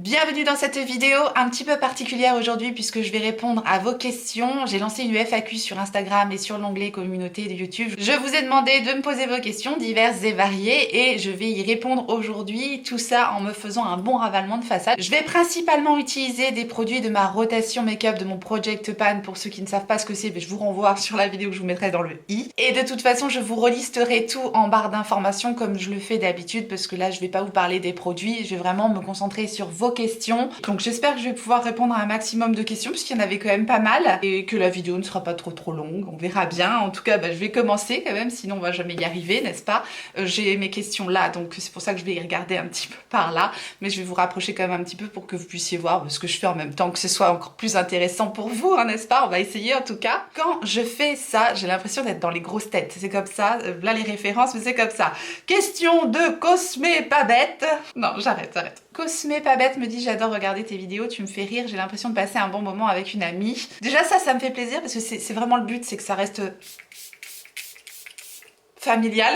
Bienvenue dans cette vidéo un petit peu particulière aujourd'hui puisque je vais répondre à vos questions. J'ai lancé une FAQ sur Instagram et sur l'onglet communauté de YouTube. Je vous ai demandé de me poser vos questions diverses et variées et je vais y répondre aujourd'hui, tout ça en me faisant un bon ravalement de façade. Je vais principalement utiliser des produits de ma rotation make-up de mon Project Pan. Pour ceux qui ne savent pas ce que c'est, je vous renvoie sur la vidéo que je vous mettrai dans le i. Et de toute façon, je vous relisterai tout en barre d'informations comme je le fais d'habitude parce que là, je vais pas vous parler des produits, je vais vraiment me concentrer sur vos questions. Donc j'espère que je vais pouvoir répondre à un maximum de questions puisqu'il y en avait quand même pas mal et que la vidéo ne sera pas trop longue, on verra bien. En tout cas, je vais commencer quand même, sinon on va jamais y arriver, n'est-ce pas? J'ai mes questions là, donc c'est pour ça que je vais y regarder un petit peu par là, mais je vais vous rapprocher quand même un petit peu pour que vous puissiez voir ce que je fais en même temps, que ce soit encore plus intéressant pour vous, hein, n'est-ce pas? On va essayer en tout cas. Quand je fais ça, j'ai l'impression d'être dans les grosses têtes, c'est comme ça, là les références, mais c'est comme ça. Question de Cosmé pas bête. Non, j'arrête. Cosmé pas bête me dit j'adore regarder tes vidéos, tu me fais rire, j'ai l'impression de passer un bon moment avec une amie. Déjà ça me fait plaisir parce que c'est vraiment le but, c'est que ça reste familial.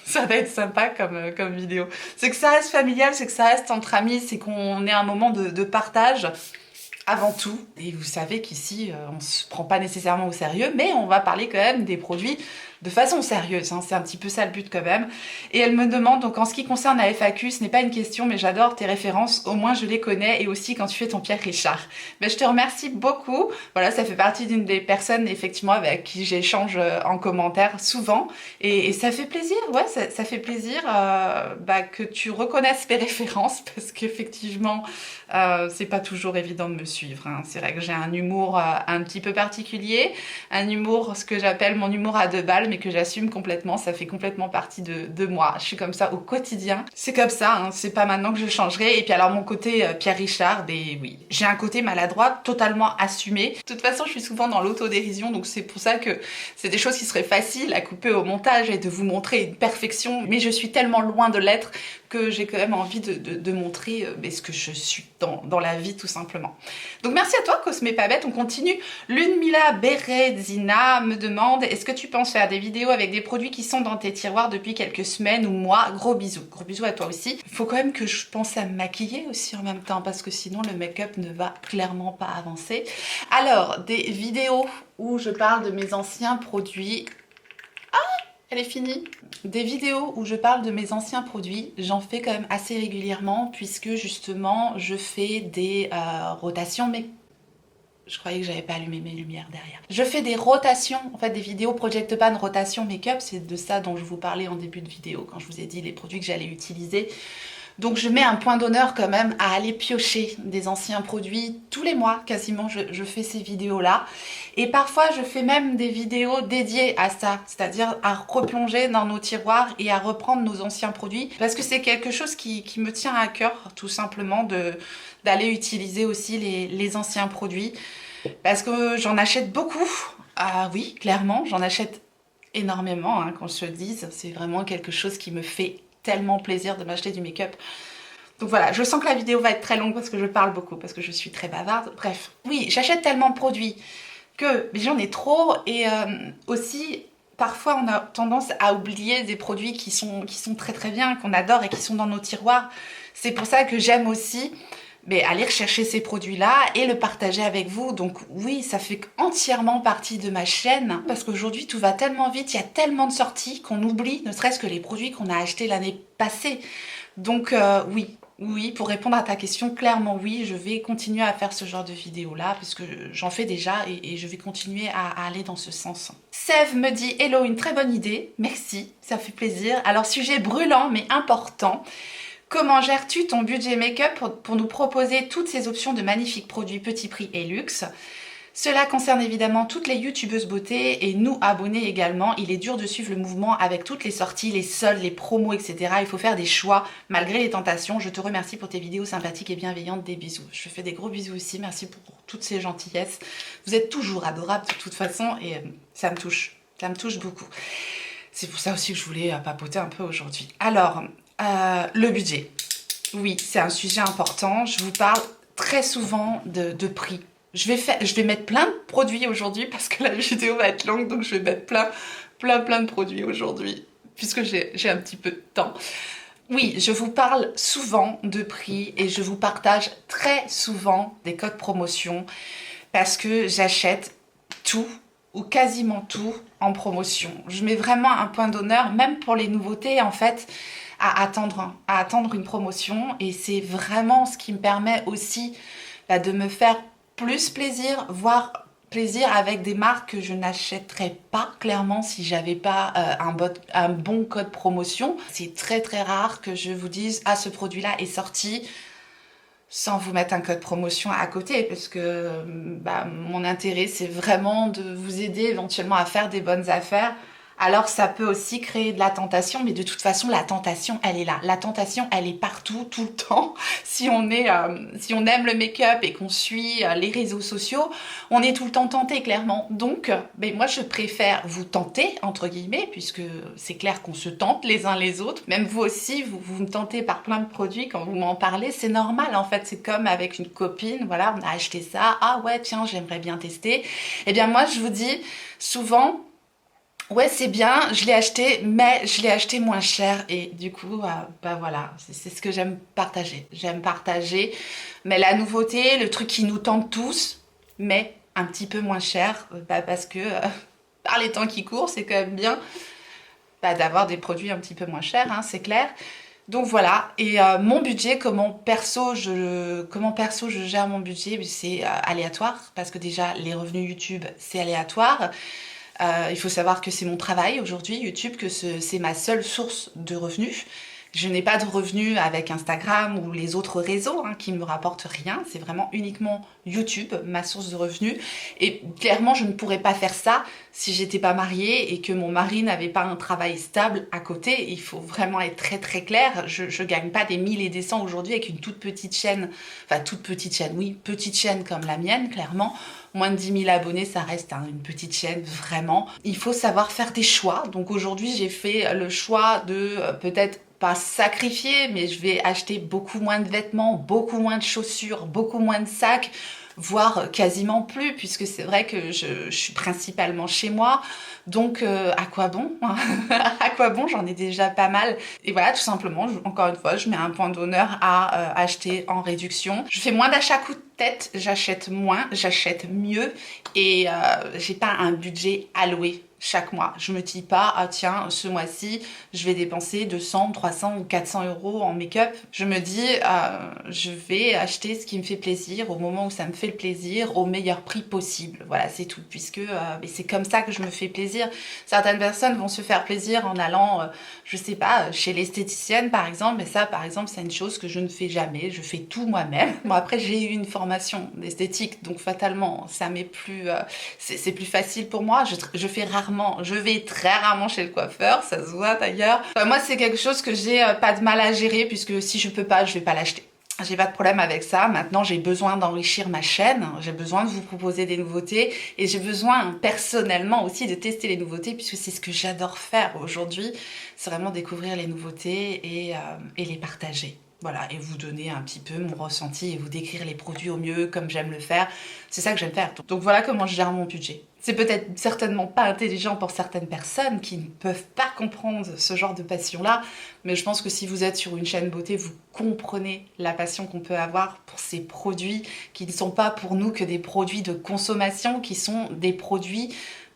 Ça va être sympa comme vidéo. C'est que ça reste familial, c'est que ça reste entre amis, c'est qu'on ait un moment de partage avant tout. Et vous savez qu'ici, on se prend pas nécessairement au sérieux, mais on va parler quand même des produits de façon sérieuse, hein. C'est un petit peu ça le but quand même. Et elle me demande, donc en ce qui concerne la FAQ, ce n'est pas une question, mais j'adore tes références, au moins je les connais, et aussi quand tu fais ton Pierre Richard. Mais je te remercie beaucoup, voilà, ça fait partie d'une des personnes effectivement avec qui j'échange en commentaire souvent, et ça fait plaisir, ouais, ça fait plaisir que tu reconnaisses mes références, parce qu'effectivement, c'est pas toujours évident de me suivre, hein. C'est vrai que j'ai un humour un petit peu particulier, un humour, ce que j'appelle mon humour à deux balles, mais que j'assume complètement, ça fait complètement partie de moi. Je suis comme ça au quotidien. C'est comme ça, hein, c'est pas maintenant que je changerai. Et puis alors mon côté Pierre Richard, oui, j'ai un côté maladroit totalement assumé. De toute façon, je suis souvent dans l'autodérision, donc c'est pour ça que c'est des choses qui seraient faciles à couper au montage et de vous montrer une perfection. Mais je suis tellement loin de l'être que j'ai quand même envie de montrer ce que je suis dans la vie tout simplement. Donc merci à toi Cosmé pas bête, on continue. Lunmila Berezina me demande, est-ce que tu penses faire des vidéos avec des produits qui sont dans tes tiroirs depuis quelques semaines ou mois? Gros bisous à toi aussi. Il faut quand même que je pense à me maquiller aussi en même temps parce que sinon le make-up ne va clairement pas avancer. Alors, des vidéos où je parle de mes anciens produits. Elle est finie. Des vidéos où je parle de mes anciens produits, j'en fais quand même assez régulièrement puisque justement je fais des rotations, mais je croyais que j'avais pas allumé mes lumières derrière. Je fais des rotations, en fait des vidéos Project Pan rotation make-up, c'est de ça dont je vous parlais en début de vidéo quand je vous ai dit les produits que j'allais utiliser. Donc je mets un point d'honneur quand même à aller piocher des anciens produits tous les mois quasiment, je fais ces vidéos là et parfois je fais même des vidéos dédiées à ça, c'est-à-dire à replonger dans nos tiroirs et à reprendre nos anciens produits parce que c'est quelque chose qui me tient à cœur tout simplement d'aller utiliser aussi les anciens produits parce que j'en achète beaucoup. Ah oui, clairement j'en achète énormément, hein, qu'on se le dise, c'est vraiment quelque chose qui me fait tellement plaisir de m'acheter du make-up. Donc voilà, je sens que la vidéo va être très longue parce que je parle beaucoup, parce que je suis très bavarde. Bref, oui, j'achète tellement de produits que j'en ai trop et aussi parfois on a tendance à oublier des produits qui sont très bien, qu'on adore et qui sont dans nos tiroirs. C'est pour ça que j'aime aussi aller rechercher ces produits-là et le partager avec vous. Donc oui, ça fait entièrement partie de ma chaîne parce qu'aujourd'hui tout va tellement vite, il y a tellement de sorties qu'on oublie ne serait-ce que les produits qu'on a achetés l'année passée. Donc oui, pour répondre à ta question, clairement oui, je vais continuer à faire ce genre de vidéos-là parce que j'en fais déjà et je vais continuer à aller dans ce sens. Sève me dit « Hello, une très bonne idée, merci, ça fait plaisir. Alors sujet brûlant mais important. Comment gères-tu ton budget make-up pour nous proposer toutes ces options de magnifiques produits petit prix et luxe? Cela concerne évidemment toutes les youtubeuses beauté et nous abonnés également. Il est dur de suivre le mouvement avec toutes les sorties, les soldes, les promos, etc. Il faut faire des choix malgré les tentations. Je te remercie pour tes vidéos sympathiques et bienveillantes. Des bisous. Je fais des gros bisous aussi. Merci pour toutes ces gentillesses. Vous êtes toujours adorables de toute façon et ça me touche. Ça me touche beaucoup. C'est pour ça aussi que je voulais papoter un peu aujourd'hui. Alors, le budget. Oui, c'est un sujet important. Je vous parle très souvent de prix. Je vais mettre plein de produits aujourd'hui parce que la vidéo va être longue, donc je vais mettre plein de produits aujourd'hui puisque j'ai un petit peu de temps. Oui, je vous parle souvent de prix et je vous partage très souvent des codes promotion parce que j'achète tout ou quasiment tout en promotion. Je mets vraiment un point d'honneur, même pour les nouveautés en fait, à attendre une promotion et c'est vraiment ce qui me permet aussi de me faire plus plaisir, voire plaisir avec des marques que je n'achèterais pas clairement si j'avais pas un bon code promotion. C'est très très rare que je vous dise ah ce produit là est sorti sans vous mettre un code promotion à côté parce que mon intérêt c'est vraiment de vous aider éventuellement à faire des bonnes affaires. Alors ça peut aussi créer de la tentation, mais de toute façon la tentation elle est là. La tentation elle est partout, tout le temps. Si si on aime le make-up et qu'on suit les réseaux sociaux, on est tout le temps tenté clairement. Donc moi je préfère vous tenter entre guillemets, puisque c'est clair qu'on se tente les uns les autres. Même vous aussi, vous me tentez par plein de produits quand vous m'en parlez, c'est normal en fait. C'est comme avec une copine, voilà, on a acheté ça, ah ouais tiens j'aimerais bien tester. Eh bien moi je vous dis souvent ouais, c'est bien, je l'ai acheté, mais je l'ai acheté moins cher. Et du coup, voilà, c'est ce que j'aime partager. J'aime partager, mais la nouveauté, le truc qui nous tente tous, mais un petit peu moins cher, parce que par les temps qui courent, c'est quand même bien d'avoir des produits un petit peu moins chers, hein, c'est clair. Donc voilà, et mon budget, comment perso je gère mon budget, c'est aléatoire, parce que déjà, les revenus YouTube, c'est aléatoire. Il faut savoir que c'est mon travail aujourd'hui, YouTube, que c'est ma seule source de revenus. Je n'ai pas de revenus avec Instagram ou les autres réseaux qui me rapportent rien. C'est vraiment uniquement YouTube, ma source de revenus. Et clairement, je ne pourrais pas faire ça si j'étais pas mariée et que mon mari n'avait pas un travail stable à côté. Il faut vraiment être très très clair. Je gagne pas des 1000 et des cents aujourd'hui avec une toute petite chaîne. Enfin, toute petite chaîne, oui, petite chaîne comme la mienne, clairement. Moins de 10 000 abonnés, ça reste une petite chaîne, vraiment. Il faut savoir faire des choix. Donc aujourd'hui, j'ai fait le choix de peut-être pas sacrifier, mais je vais acheter beaucoup moins de vêtements, beaucoup moins de chaussures, beaucoup moins de sacs, voire quasiment plus, puisque c'est vrai que je suis principalement chez moi. Donc à quoi bon? À quoi bon? J'en ai déjà pas mal. Et voilà, tout simplement, encore une fois, je mets un point d'honneur à acheter en réduction. Je fais moins d'achats coup de tête, j'achète moins, j'achète mieux et j'ai pas un budget alloué chaque mois. Je me dis pas, ah tiens, ce mois-ci, je vais dépenser 200, 300 ou 400 euros en make-up. Je me dis, je vais acheter ce qui me fait plaisir au moment où ça me fait le plaisir, au meilleur prix possible. Voilà, c'est tout, puisque c'est comme ça que je me fais plaisir. Certaines personnes vont se faire plaisir en allant, je sais pas, chez l'esthéticienne par exemple, mais ça par exemple, c'est une chose que je ne fais jamais. Je fais tout moi-même. Bon, après, j'ai eu une formation d'esthétique, donc fatalement, ça m'est plus, c'est plus facile pour moi. Je fais rarement, je vais très rarement chez le coiffeur, ça se voit d'ailleurs. Enfin, moi, c'est quelque chose que j'ai pas de mal à gérer, puisque si je peux pas, je vais pas l'acheter. J'ai pas de problème avec ça. Maintenant, j'ai besoin d'enrichir ma chaîne. J'ai besoin de vous proposer des nouveautés. Et j'ai besoin, personnellement, aussi de tester les nouveautés, puisque c'est ce que j'adore faire aujourd'hui. C'est vraiment découvrir les nouveautés et les partager. Voilà, et vous donner un petit peu mon ressenti et vous décrire les produits au mieux comme j'aime le faire. C'est ça que j'aime faire. Donc voilà comment je gère mon budget. C'est peut-être certainement pas intelligent pour certaines personnes qui ne peuvent pas comprendre ce genre de passion-là, mais je pense que si vous êtes sur une chaîne beauté, vous comprenez la passion qu'on peut avoir pour ces produits qui ne sont pas pour nous que des produits de consommation, qui sont des produits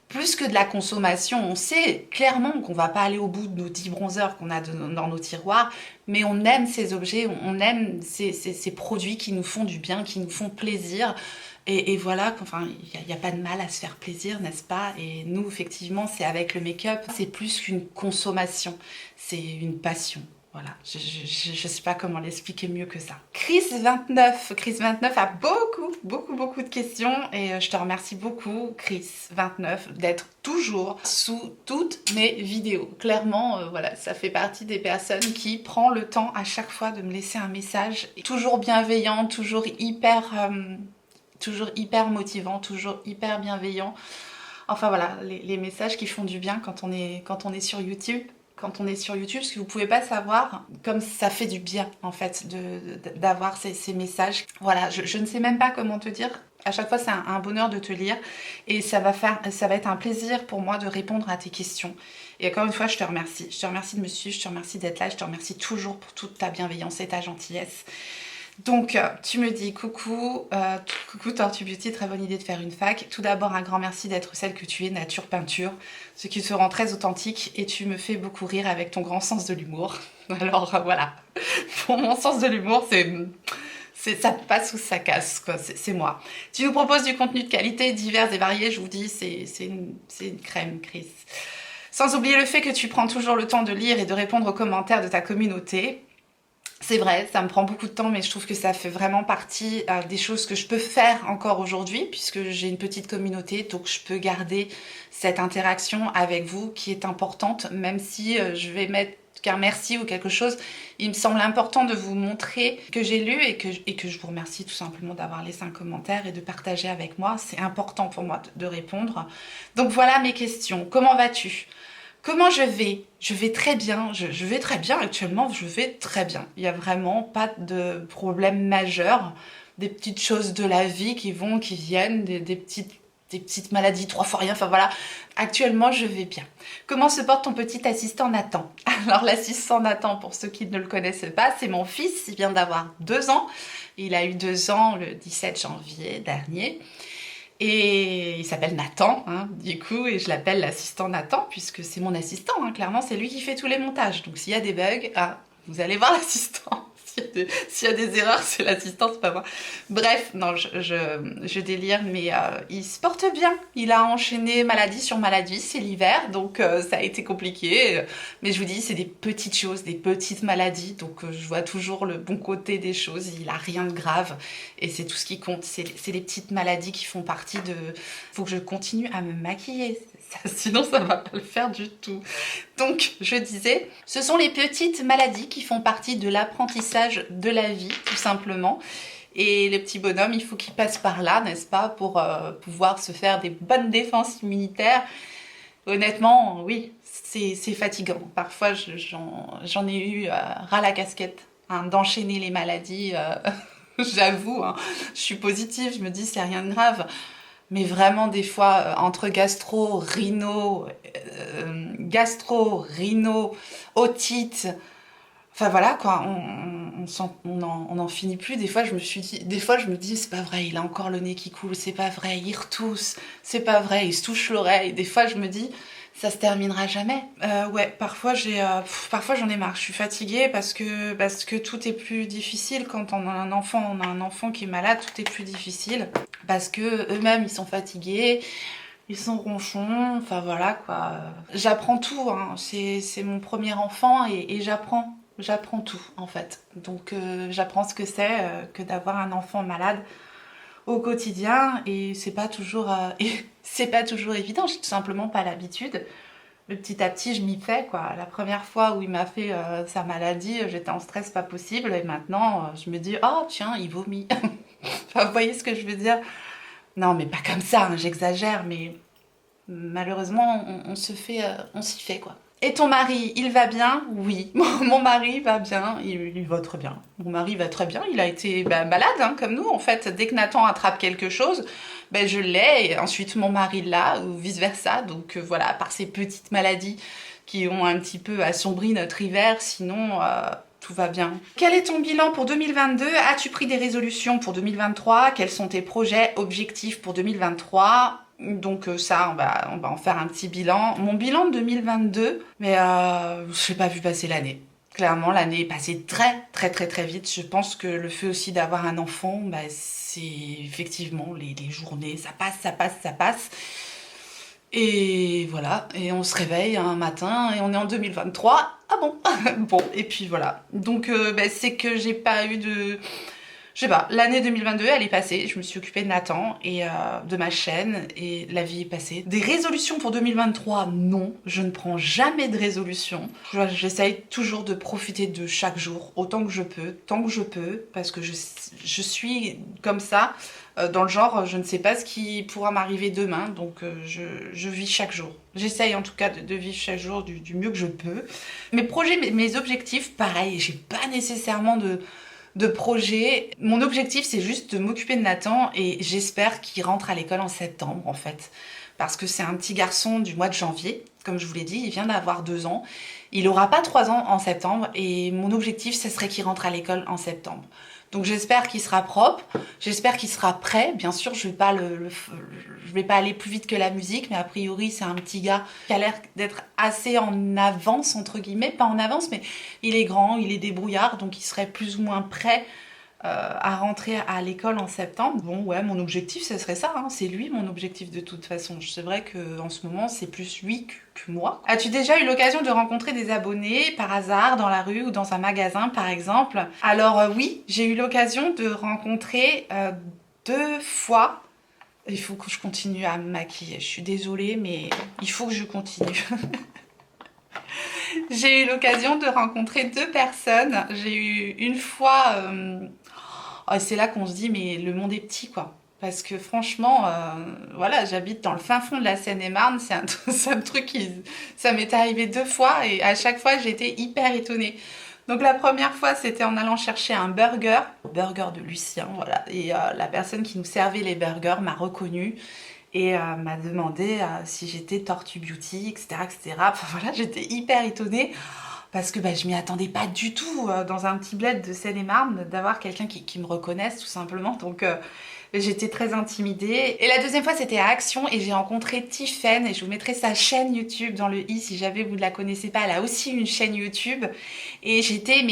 plus que de la consommation. On sait clairement qu'on va pas aller au bout de nos 10 bronzers qu'on a dans nos tiroirs, mais on aime ces objets, on aime ces produits qui nous font du bien, qui nous font plaisir. Et voilà, enfin, il n'y a pas de mal à se faire plaisir, n'est-ce pas? Et nous, effectivement, c'est avec le make-up, c'est plus qu'une consommation, c'est une passion. Voilà, je sais pas comment l'expliquer mieux que ça. Chris29 a beaucoup de questions et je te remercie beaucoup, Chris29, d'être toujours sous toutes mes vidéos. Clairement, voilà, ça fait partie des personnes qui prend le temps à chaque fois de me laisser un message. Toujours bienveillant, toujours hyper motivant, toujours hyper bienveillant. Enfin voilà, les messages qui font du bien quand on est sur YouTube. Quand on est sur YouTube, parce que vous pouvez pas savoir comme ça fait du bien en fait d'avoir ces messages. Voilà, je ne sais même pas comment te dire. À chaque fois, c'est un bonheur de te lire et ça va être un plaisir pour moi de répondre à tes questions. Et encore une fois, je te remercie. Je te remercie de me suivre, je te remercie d'être là, je te remercie toujours pour toute ta bienveillance et ta gentillesse. Donc, tu me dis coucou, coucou Tortue Beauty, très bonne idée de faire une fac. Tout d'abord, un grand merci d'être celle que tu es, nature peinture, ce qui te rend très authentique et tu me fais beaucoup rire avec ton grand sens de l'humour. Alors voilà, pour mon sens de l'humour, ça passe ou ça casse, quoi. C'est moi. Tu nous proposes du contenu de qualité, divers et varié, je vous dis, c'est une crème, Chris. Sans oublier le fait que tu prends toujours le temps de lire et de répondre aux commentaires de ta communauté. C'est vrai, ça me prend beaucoup de temps, mais je trouve que ça fait vraiment partie des choses que je peux faire encore aujourd'hui, puisque j'ai une petite communauté, donc je peux garder cette interaction avec vous qui est importante, même si je vais mettre qu'un merci ou quelque chose. Il me semble important de vous montrer que j'ai lu et que je vous remercie tout simplement d'avoir laissé un commentaire et de partager avec moi. C'est important pour moi de répondre. Donc voilà mes questions. Comment vas-tu ? Comment je vais ? Je vais très bien, je vais très bien actuellement, je vais très bien. Il n'y a vraiment pas de problème majeur, des petites choses de la vie qui vont, qui viennent, des petites maladies, 3 fois rien, enfin voilà. Actuellement, je vais bien. Comment se porte ton petit assistant Nathan ? Alors l'assistant Nathan, pour ceux qui ne le connaissent pas, c'est mon fils, il vient d'avoir 2 ans. Il a eu 2 ans le 17 janvier dernier. Et il s'appelle Nathan, hein, du coup, et je l'appelle l'assistant Nathan, puisque c'est mon assistant, hein, clairement, c'est lui qui fait tous les montages. Donc s'il y a des bugs, vous allez voir l'assistant. S'il y a des erreurs, c'est l'assistant, c'est pas moi. Bref, non, je délire, mais il se porte bien. Il a enchaîné maladie sur maladie, c'est l'hiver, donc ça a été compliqué. Mais je vous dis, c'est des petites choses, des petites maladies, donc je vois toujours le bon côté des choses. Il a rien de grave, et c'est tout ce qui compte. C'est les petites maladies qui font partie de... Faut que je continue à me maquiller, sinon ça va pas le faire du tout. Donc, je disais, ce sont les petites maladies qui font partie de l'apprentissage de la vie, tout simplement. Et le petit bonhomme, il faut qu'il passe par là, n'est-ce pas, pour pouvoir se faire des bonnes défenses immunitaires. Honnêtement, oui, c'est fatigant. Parfois, j'en ai eu ras la casquette, hein, d'enchaîner les maladies. J'avoue, hein, je suis positive, je me dis, c'est rien de grave. Mais vraiment, des fois, entre gastro, otite, enfin voilà quoi, on en finit plus. Des fois, je me dis, c'est pas vrai, il a encore le nez qui coule, c'est pas vrai, il retousse, c'est pas vrai, il se touche l'oreille. Des fois, je me dis, ça se terminera jamais. Ouais, parfois j'en ai marre. Je suis fatiguée parce que tout est plus difficile quand on a un enfant qui est malade, tout est plus difficile parce que eux-mêmes ils sont fatigués, ils sont ronchons, enfin voilà quoi. J'apprends tout, hein. C'est mon premier enfant et j'apprends tout en fait. Donc j'apprends ce que c'est que d'avoir un enfant malade au quotidien et c'est pas toujours évident, j'ai tout simplement pas l'habitude. Mais petit à petit je m'y fais quoi. La première fois où il m'a fait sa maladie, j'étais en stress pas possible et maintenant je me dis oh tiens il vomit. Enfin, vous voyez ce que je veux dire? Non mais pas comme ça, hein, j'exagère mais malheureusement on s'y fait quoi. Et ton mari, il va bien? Oui, mon mari va bien, il va très bien. Mon mari va très bien, il a été malade, hein, comme nous en fait. Dès que Nathan attrape quelque chose, je l'ai, et ensuite mon mari l'a, ou vice-versa. Donc voilà, par ces petites maladies qui ont un petit peu assombri notre hiver, sinon tout va bien. Quel est ton bilan pour 2022? As-tu pris des résolutions pour 2023? Quels sont tes projets, objectifs pour 2023? Donc ça, on va en faire un petit bilan. Mon bilan de 2022, mais je n'ai pas vu passer l'année. Clairement, l'année est passée très très très très vite. Je pense que le fait aussi d'avoir un enfant, c'est effectivement les journées, ça passe. Et voilà, et on se réveille un matin et on est en 2023. Ah bon? Bon, et puis voilà. Donc c'est que j'ai pas eu de... Je sais pas, l'année 2022, elle est passée. Je me suis occupée de Nathan et de ma chaîne et la vie est passée. Des résolutions pour 2023, non. Je ne prends jamais de résolution. J'essaye toujours de profiter de chaque jour autant que je peux, tant que je peux, parce que je suis comme ça, dans le genre, je ne sais pas ce qui pourra m'arriver demain, donc je vis chaque jour. J'essaye en tout cas de vivre chaque jour du mieux que je peux. Mes projets, mes objectifs, pareil, j'ai pas nécessairement de projet. Mon objectif, c'est juste de m'occuper de Nathan et j'espère qu'il rentre à l'école en septembre, en fait. parce que c'est un petit garçon du mois de janvier, comme je vous l'ai dit, il vient d'avoir 2 ans. Il aura pas 3 ans en septembre et mon objectif, ce serait qu'il rentre à l'école en septembre. Donc j'espère qu'il sera propre, j'espère qu'il sera prêt. Bien sûr, je vais pas aller plus vite que la musique, mais a priori, c'est un petit gars qui a l'air d'être assez en avance, entre guillemets. Pas en avance, mais il est grand, il est débrouillard, donc il serait plus ou moins prêt à rentrer à l'école en septembre. Bon, ouais, mon objectif, ce serait ça, hein. C'est lui mon objectif de toute façon. C'est vrai qu'en ce moment, c'est plus lui que moi. As-tu déjà eu l'occasion de rencontrer des abonnés par hasard dans la rue ou dans un magasin, par exemple? Alors oui, j'ai eu l'occasion de rencontrer 2 fois. Il faut que je continue à me maquiller. Je suis désolée, mais il faut que je continue. J'ai eu l'occasion de rencontrer 2 personnes. J'ai eu une fois... oh, c'est là qu'on se dit, mais le monde est petit, quoi. Parce que franchement, voilà, j'habite dans le fin fond de la Seine-et-Marne. C'est un truc qui... Ça m'est arrivé 2 fois et à chaque fois, j'étais hyper étonnée. Donc la première fois, c'était en allant chercher un burger de Lucien, voilà. Et la personne qui nous servait les burgers m'a reconnue et m'a demandé si j'étais Tortue Beauty, etc., etc. Enfin voilà, j'étais hyper étonnée parce que je m'y attendais pas du tout dans un petit bled de Seine-et-Marne d'avoir quelqu'un qui me reconnaisse tout simplement. Donc j'étais très intimidée. Et la deuxième fois, c'était à Action et j'ai rencontré Tiffaine et je vous mettrai sa chaîne YouTube dans le i si jamais vous ne la connaissez pas. Elle a aussi une chaîne YouTube et j'étais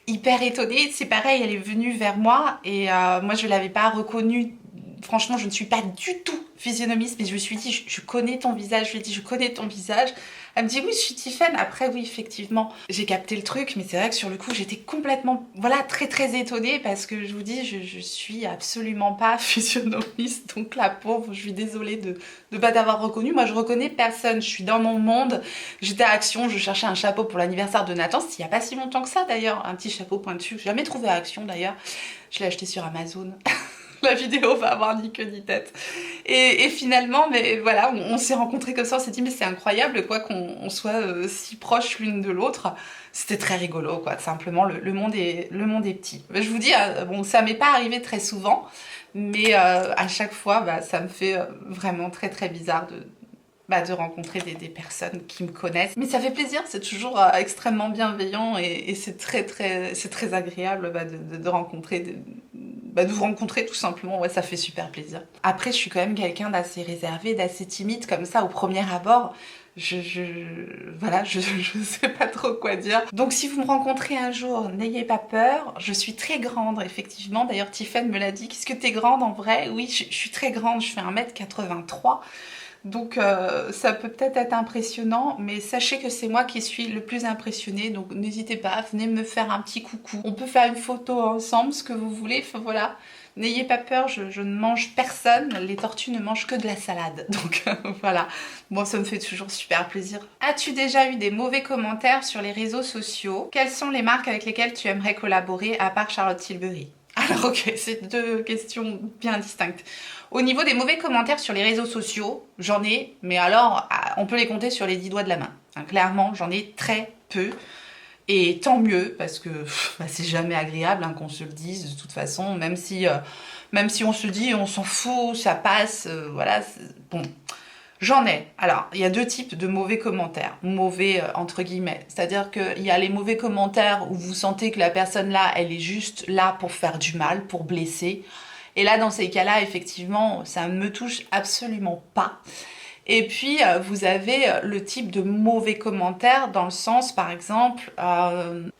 hyper étonnée. C'est pareil, elle est venue vers moi et moi je l'avais pas reconnue. Franchement, je ne suis pas du tout physionomiste, mais je me suis dit, je connais ton visage. Je lui ai dit, je connais ton visage. Elle me dit, oui, je suis Tiffaine. Après, oui, effectivement, j'ai capté le truc, mais c'est vrai que sur le coup, j'étais complètement, voilà, très, très étonnée parce que je vous dis, je suis absolument pas physionomiste. Donc, la pauvre, je suis désolée de ne pas t'avoir reconnue. Moi, je reconnais personne. Je suis dans mon monde. J'étais à Action, je cherchais un chapeau pour l'anniversaire de Nathan. C'était il n'y a pas si longtemps que ça, d'ailleurs. Un petit chapeau pointu. J'ai jamais trouvé à Action, d'ailleurs. Je l'ai acheté sur Amazon. La vidéo va avoir ni queue ni tête. Et finalement, mais voilà, on s'est rencontrés comme ça, on s'est dit mais c'est incroyable quoi qu'on soit si proches l'une de l'autre. C'était très rigolo quoi, simplement le monde est petit. Je vous dis, bon ça m'est pas arrivé très souvent, mais à chaque fois ça me fait vraiment très très bizarre de rencontrer des personnes qui me connaissent. Mais ça fait plaisir, c'est toujours extrêmement bienveillant et c'est très agréable de rencontrer de vous rencontrer tout simplement, ouais, ça fait super plaisir. Après, je suis quand même quelqu'un d'assez réservé, d'assez timide comme ça au premier abord. Voilà, je sais pas trop quoi dire. Donc si vous me rencontrez un jour, n'ayez pas peur. Je suis très grande, effectivement. D'ailleurs, Tiffaine me l'a dit. Qu'est-ce que t'es grande en vrai? Oui, je suis très grande, je fais 1m83. Donc ça peut peut-être être impressionnant, mais sachez que c'est moi qui suis le plus impressionnée, donc n'hésitez pas, venez me faire un petit coucou. On peut faire une photo ensemble, ce que vous voulez, enfin voilà. N'ayez pas peur, je ne mange personne, les tortues ne mangent que de la salade, donc voilà. Bon, ça me fait toujours super plaisir. As-tu déjà eu des mauvais commentaires sur les réseaux sociaux? Quelles sont les marques avec lesquelles tu aimerais collaborer à part Charlotte Tilbury? Alors ok, c'est 2 questions bien distinctes. Au niveau des mauvais commentaires sur les réseaux sociaux, j'en ai, mais alors on peut les compter sur les 10 doigts de la main. Hein, clairement, j'en ai très peu. Et tant mieux, parce que c'est jamais agréable qu'on se le dise de toute façon, même si on se dit on s'en fout, ça passe, voilà. Bon, j'en ai. Alors, il y a 2 types de mauvais commentaires. Mauvais entre guillemets. C'est-à-dire qu'il y a les mauvais commentaires où vous sentez que la personne là, elle est juste là pour faire du mal, pour blesser. Et là, dans ces cas-là, effectivement, ça ne me touche absolument pas. Et puis, vous avez le type de mauvais commentaires dans le sens, par exemple,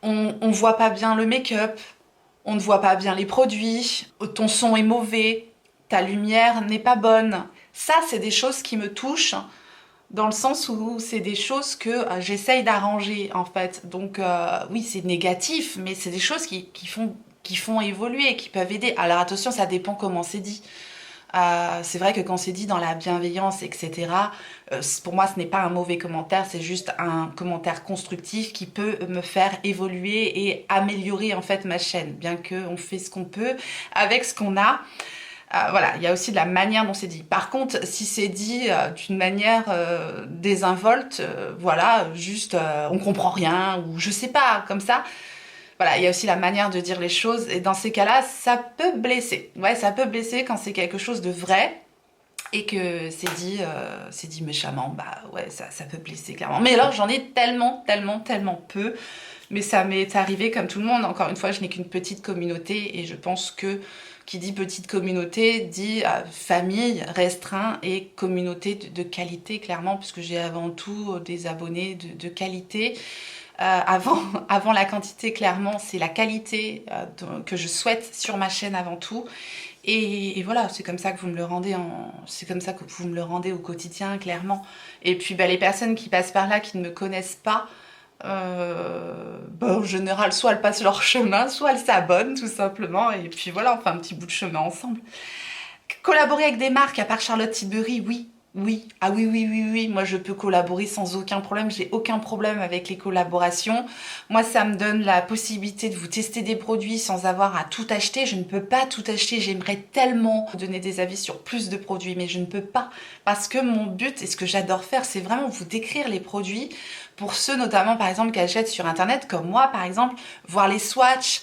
on voit pas bien le make-up, on ne voit pas bien les produits, ton son est mauvais, ta lumière n'est pas bonne. Ça, c'est des choses qui me touchent dans le sens où c'est des choses que j'essaye d'arranger, en fait. Donc, oui, c'est négatif, mais c'est des choses qui font évoluer, qui peuvent aider. Alors attention, ça dépend comment c'est dit. C'est vrai que quand c'est dit dans la bienveillance, etc., pour moi ce n'est pas un mauvais commentaire, c'est juste un commentaire constructif qui peut me faire évoluer et améliorer en fait ma chaîne, bien qu'on fait ce qu'on peut avec ce qu'on a. Voilà, il y a aussi de la manière dont c'est dit. Par contre, si c'est dit d'une manière désinvolte, voilà, juste on comprend rien, ou je sais pas, comme ça, voilà, il y a aussi la manière de dire les choses, et dans ces cas-là, ça peut blesser. Ouais, ça peut blesser quand c'est quelque chose de vrai. et que c'est dit méchamment, bah ouais, ça peut blesser clairement. Mais alors j'en ai tellement peu, mais ça m'est arrivé comme tout le monde. Encore une fois, je n'ai qu'une petite communauté et je pense que qui dit petite communauté dit famille restreint et communauté de qualité clairement, puisque j'ai avant tout des abonnés de qualité. Avant la quantité, clairement, c'est la qualité que je souhaite sur ma chaîne avant tout. Et voilà, c'est comme ça que vous me le rendez c'est comme ça que vous me le rendez au quotidien, clairement. Et puis bah, les personnes qui passent par là, qui ne me connaissent pas, bah, en général, soit elles passent leur chemin, soit elles s'abonnent tout simplement. Et puis voilà, on fait un petit bout de chemin ensemble. Collaborer avec des marques, à part Charlotte Tilbury, oui. Oui, ah oui, oui, oui, oui, moi je peux collaborer sans aucun problème, j'ai aucun problème avec les collaborations. Moi ça me donne la possibilité de vous tester des produits sans avoir à tout acheter. Je ne peux pas tout acheter, j'aimerais tellement donner des avis sur plus de produits, mais je ne peux pas. Parce que mon but, et ce que j'adore faire, c'est vraiment vous décrire les produits pour ceux notamment par exemple qui achètent sur internet, comme moi par exemple, voir les swatchs,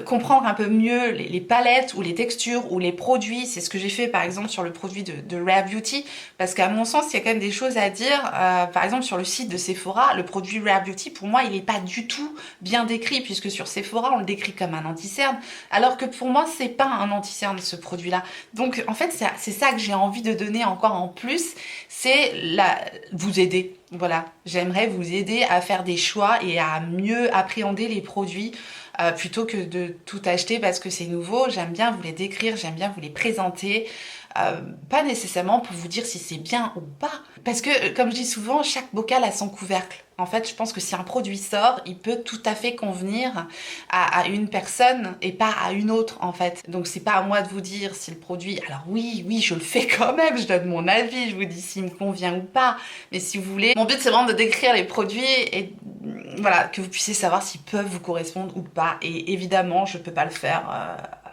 comprendre un peu mieux les palettes ou les textures ou les produits. C'est ce que j'ai fait par exemple sur le produit de Rare Beauty, parce qu'à mon sens il y a quand même des choses à dire. Par exemple sur le site de Sephora, le produit Rare Beauty, pour moi il n'est pas du tout bien décrit, puisque sur Sephora on le décrit comme un anti-cerne, alors que pour moi c'est pas un anti-cerne ce produit là. Donc en fait c'est ça que j'ai envie de donner encore en plus, c'est vous aider. Voilà, j'aimerais vous aider à faire des choix et à mieux appréhender les produits plutôt que de tout acheter parce que c'est nouveau. J'aime bien vous les décrire, j'aime bien vous les présenter. Pas nécessairement pour vous dire si c'est bien ou pas. Parce que, comme je dis souvent, chaque bocal a son couvercle. En fait, je pense que si un produit sort, il peut tout à fait convenir à une personne et pas à une autre, en fait. Donc, c'est pas à moi de vous dire si le produit... Alors oui, je le fais quand même, je donne mon avis, je vous dis s'il me convient ou pas. Mais si vous voulez... Mon but, c'est vraiment de décrire les produits et voilà, que vous puissiez savoir s'ils peuvent vous correspondre ou pas. Et évidemment, je peux pas le faire...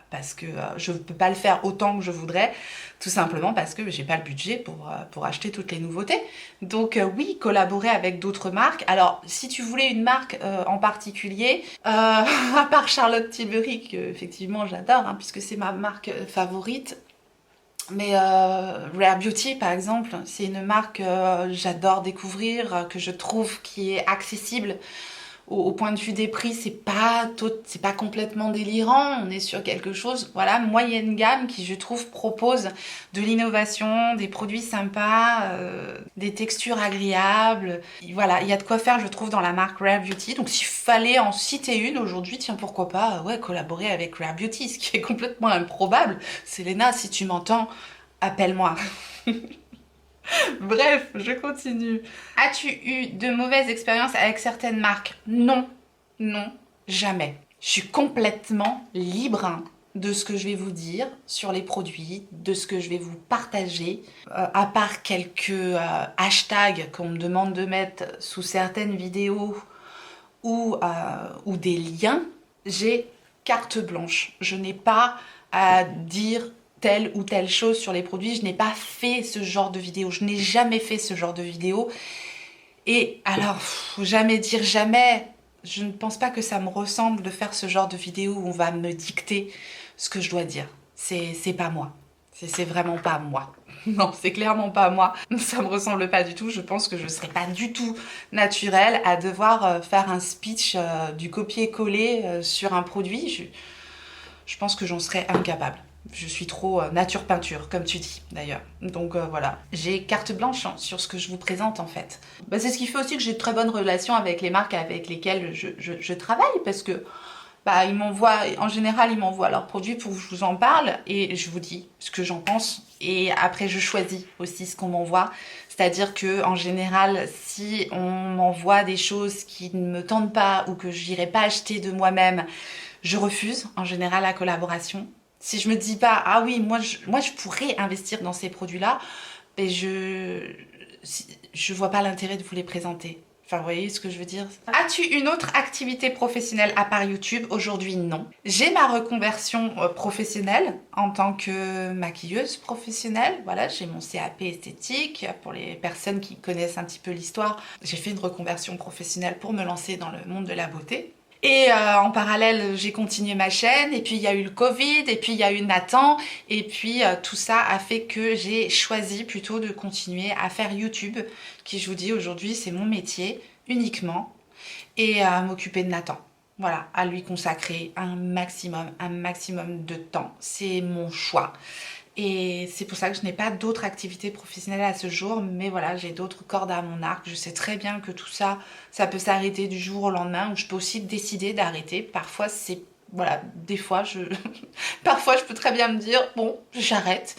parce que je ne peux pas le faire autant que je voudrais, tout simplement parce que j'ai pas le budget pour acheter toutes les nouveautés. Donc oui, collaborer avec d'autres marques. Alors, si tu voulais une marque en particulier, à part Charlotte Tilbury, que effectivement j'adore, hein, puisque c'est ma marque favorite, mais Rare Beauty, par exemple, c'est une marque que j'adore découvrir, que je trouve qui est accessible. Au point de vue des prix, c'est pas complètement délirant. On est sur quelque chose, voilà, moyenne gamme qui, je trouve, propose de l'innovation, des produits sympas, des textures agréables. Voilà, il y a de quoi faire, je trouve, dans la marque Rare Beauty. Donc, s'il fallait en citer une aujourd'hui, tiens, pourquoi pas, ouais, collaborer avec Rare Beauty, ce qui est complètement improbable. Selena, si tu m'entends, appelle-moi. Bref, je continue. As-tu eu de mauvaises expériences avec certaines marques? Non, jamais. Je suis complètement libre de ce que je vais vous dire sur les produits, de ce que je vais vous partager. À part quelques hashtags qu'on me demande de mettre sous certaines vidéos ou des liens, j'ai carte blanche. Je n'ai pas à dire telle ou telle chose sur les produits. Je n'ai pas fait ce genre de vidéo. Je n'ai jamais fait ce genre de vidéo. Et alors, jamais dire jamais. Je ne pense pas que ça me ressemble de faire ce genre de vidéo où on va me dicter ce que je dois dire. C'est pas moi. C'est vraiment pas moi. Non, c'est clairement pas moi. Ça me ressemble pas du tout. Je pense que je serais pas du tout naturelle à devoir faire un speech du copier-coller sur un produit. Je pense que j'en serais incapable. Je suis trop nature peinture, comme tu dis d'ailleurs. Donc voilà, j'ai carte blanche sur ce que je vous présente en fait. Bah, c'est ce qui fait aussi que j'ai de très bonnes relations avec les marques avec lesquelles je travaille, parce que bah, en général ils m'envoient leurs produits pour que je vous en parle et je vous dis ce que j'en pense. Et après je choisis aussi ce qu'on m'envoie. C'est-à-dire que en général, si on m'envoie des choses qui ne me tentent pas ou que je n'irai pas acheter de moi-même, je refuse en général la collaboration. Si je me dis pas, ah oui, moi je pourrais investir dans ces produits-là, ben je vois pas l'intérêt de vous les présenter. Enfin, vous voyez ce que je veux dire? As-tu une autre activité professionnelle à part YouTube? Aujourd'hui, non. J'ai ma reconversion professionnelle en tant que maquilleuse professionnelle. Voilà, j'ai mon CAP esthétique. Pour les personnes qui connaissent un petit peu l'histoire, j'ai fait une reconversion professionnelle pour me lancer dans le monde de la beauté. Et en parallèle, j'ai continué ma chaîne, et puis il y a eu le Covid, et puis il y a eu Nathan, et puis tout ça a fait que j'ai choisi plutôt de continuer à faire YouTube, qui je vous dis aujourd'hui c'est mon métier uniquement, et à m'occuper de Nathan. Voilà, à lui consacrer un maximum de temps. C'est mon choix. Et c'est pour ça que je n'ai pas d'autres activités professionnelles à ce jour, mais voilà, j'ai d'autres cordes à mon arc. Je sais très bien que tout ça, ça peut s'arrêter du jour au lendemain, ou je peux aussi décider d'arrêter. Parfois, c'est... Voilà, des fois, parfois, je peux très bien me dire, bon, j'arrête.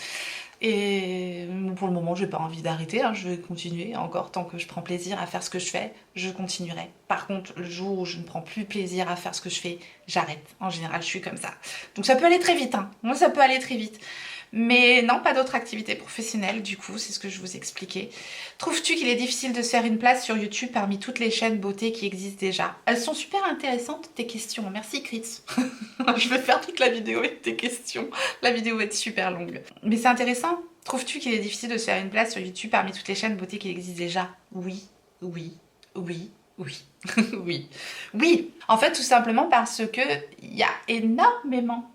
Et pour le moment, je n'ai pas envie d'arrêter, hein. Je vais continuer encore tant que je prends plaisir à faire ce que je fais, je continuerai. Par contre, le jour où je ne prends plus plaisir à faire ce que je fais, j'arrête. En général, je suis comme ça. Donc ça peut aller très vite, hein. Moi, ça peut aller très vite. Mais non, pas d'autres activités professionnelles, du coup, c'est ce que je vous expliquais. Trouves-tu qu'il est difficile de se faire une place sur YouTube parmi toutes les chaînes beauté qui existent déjà? Elles sont super intéressantes, tes questions. Merci, Chris. Je vais faire toute la vidéo avec tes questions. La vidéo va être super longue. Mais c'est intéressant. Trouves-tu qu'il est difficile de se faire une place sur YouTube parmi toutes les chaînes beauté qui existent déjà? Oui, oui, oui, oui, oui. Oui, en fait, tout simplement parce que il y a énormément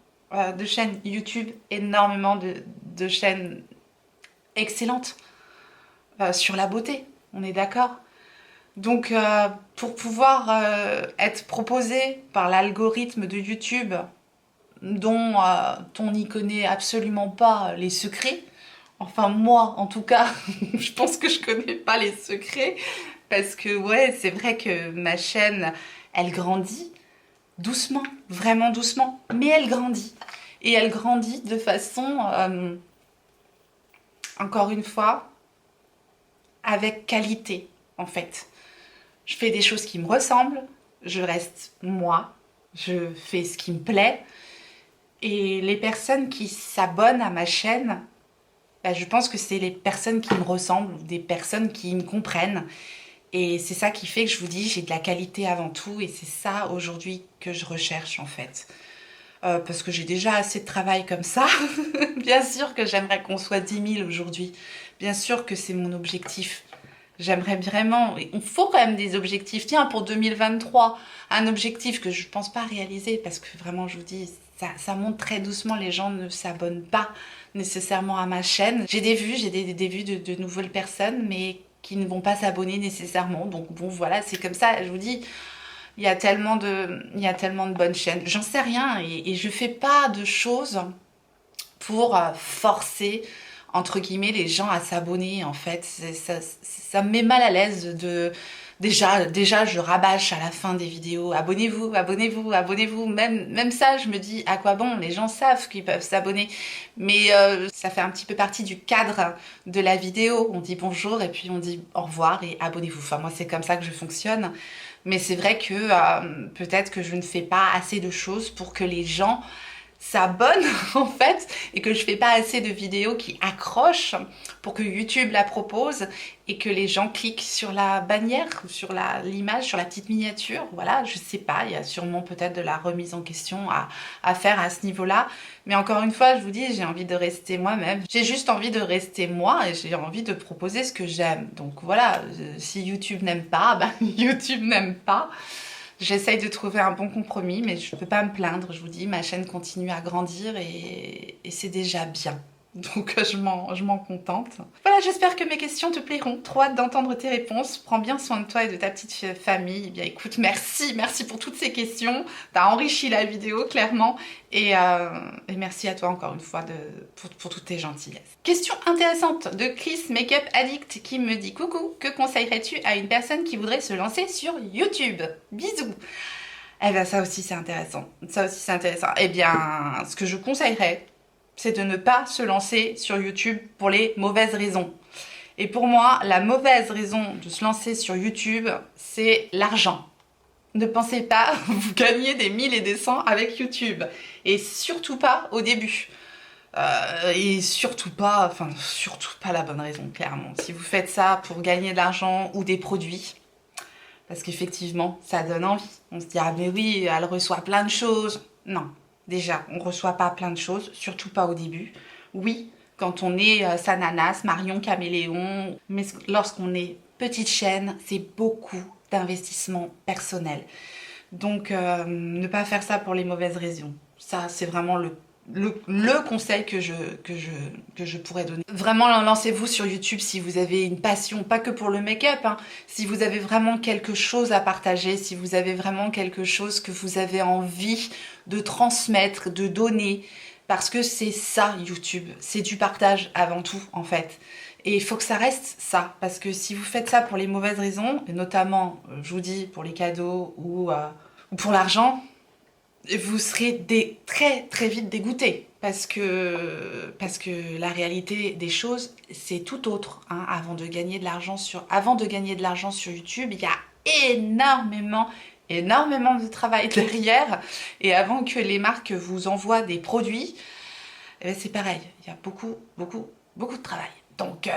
de chaînes YouTube, énormément de chaînes excellentes sur la beauté, on est d'accord. Donc pour pouvoir être proposé par l'algorithme de YouTube dont on n'y connaît absolument pas les secrets, enfin moi en tout cas, je pense que je connais pas les secrets, parce que ouais, c'est vrai que ma chaîne, elle grandit, doucement, vraiment doucement, mais elle grandit. Et elle grandit de façon, encore une fois, avec qualité, en fait. Je fais des choses qui me ressemblent, je reste moi, je fais ce qui me plaît. Et les personnes qui s'abonnent à ma chaîne, bah, je pense que c'est les personnes qui me ressemblent, des personnes qui me comprennent. Et c'est ça qui fait que je vous dis, j'ai de la qualité avant tout, et c'est ça aujourd'hui que je recherche en fait. Parce que j'ai déjà assez de travail comme ça. Bien sûr que j'aimerais qu'on soit 10 000 aujourd'hui. Bien sûr que c'est mon objectif. J'aimerais vraiment... Il faut quand même des objectifs. Tiens, pour 2023, un objectif que je ne pense pas réaliser, parce que vraiment, je vous dis, ça monte très doucement. Les gens ne s'abonnent pas nécessairement à ma chaîne. J'ai des vues, j'ai des vues de nouvelles personnes, mais qui ne vont pas s'abonner nécessairement. Donc bon, voilà, c'est comme ça. Je vous dis... Il y a tellement de bonnes chaînes. J'en sais rien, et je fais pas de choses pour forcer, entre guillemets, les gens à s'abonner, en fait. Ça me met mal à l'aise de... Déjà, je rabâche à la fin des vidéos, abonnez-vous, abonnez-vous, abonnez-vous. Même ça, je me dis, à quoi bon? Les gens savent qu'ils peuvent s'abonner. Mais ça fait un petit peu partie du cadre de la vidéo. On dit bonjour, et puis on dit au revoir, et abonnez-vous. Enfin, moi, c'est comme ça que je fonctionne. Mais c'est vrai que peut-être que je ne fais pas assez de choses pour que les gens s'abonnent en fait, et que je fais pas assez de vidéos qui accrochent pour que YouTube la propose et que les gens cliquent sur la bannière ou sur l'image, sur la petite miniature. Voilà, je sais pas, il y a sûrement peut-être de la remise en question à faire à ce niveau-là. Mais encore une fois, je vous dis, j'ai envie de rester moi-même. J'ai juste envie de rester moi, et j'ai envie de proposer ce que j'aime. Donc voilà, si YouTube n'aime pas, ben YouTube n'aime pas. J'essaye de trouver un bon compromis, mais je ne peux pas me plaindre. Je vous dis, ma chaîne continue à grandir, et c'est déjà bien. Donc je m'en contente. Voilà, j'espère que mes questions te plairont. Trop hâte d'entendre tes réponses. Prends bien soin de toi et de ta petite famille. Eh bien écoute, merci pour toutes ces questions. T'as enrichi la vidéo, clairement. Et merci à toi encore une fois pour toutes tes gentillesses. Question intéressante de Chris Makeup Addict qui me dit: coucou, que conseillerais-tu à une personne qui voudrait se lancer sur YouTube? Bisous. Eh bien ça aussi c'est intéressant. Ça aussi c'est intéressant. Eh bien, ce que je conseillerais, c'est de ne pas se lancer sur YouTube pour les mauvaises raisons. Et pour moi, la mauvaise raison de se lancer sur YouTube, c'est l'argent. Ne pensez pas vous gagner des 1000 et des 100 avec YouTube. Et surtout pas au début. Et surtout pas la bonne raison, clairement. Si vous faites ça pour gagner de l'argent ou des produits, parce qu'effectivement, ça donne envie. On se dit, ah mais oui, elle reçoit plein de choses. Non. Déjà, on ne reçoit pas plein de choses, surtout pas au début. Oui, quand on est Sananas, Marion Caméléon, mais lorsqu'on est petite chaîne, c'est beaucoup d'investissement personnel. Donc ne pas faire ça pour les mauvaises raisons. Ça, c'est vraiment le conseil que je pourrais donner. Vraiment, lancez-vous sur YouTube si vous avez une passion, pas que pour le make-up, hein. Si vous avez vraiment quelque chose à partager, si vous avez vraiment quelque chose que vous avez envie de transmettre, de donner, parce que c'est ça YouTube, c'est du partage avant tout en fait. Et il faut que ça reste ça, parce que si vous faites ça pour les mauvaises raisons, et notamment, je vous dis, pour les cadeaux ou pour l'argent, vous serez très très vite dégoûté. Parce que la réalité des choses, c'est tout autre. Hein. Avant de gagner de l'argent sur YouTube, il y a énormément de travail derrière. Et avant que les marques vous envoient des produits, eh ben c'est pareil. Il y a beaucoup de travail. Donc,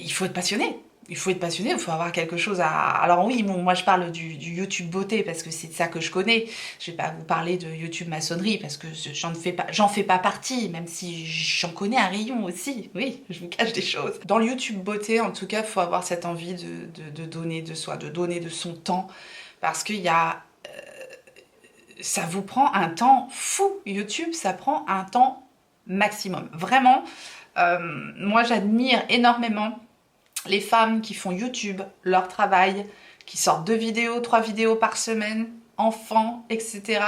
il faut être passionné. Il faut avoir quelque chose à... Alors oui, bon, moi je parle du YouTube beauté parce que c'est de ça que je connais. Je vais pas vous parler de YouTube maçonnerie parce que j'en fais pas partie, même si j'en connais un rayon aussi. Oui, je vous cache des choses. Dans le YouTube beauté, en tout cas, il faut avoir cette envie de donner de soi, de donner de son temps. Parce qu'il y a... ça vous prend un temps fou. YouTube, ça prend un temps maximum. Vraiment, moi j'admire énormément les femmes qui font YouTube, leur travail, qui sortent 2 vidéos, 3 vidéos par semaine, enfants, etc.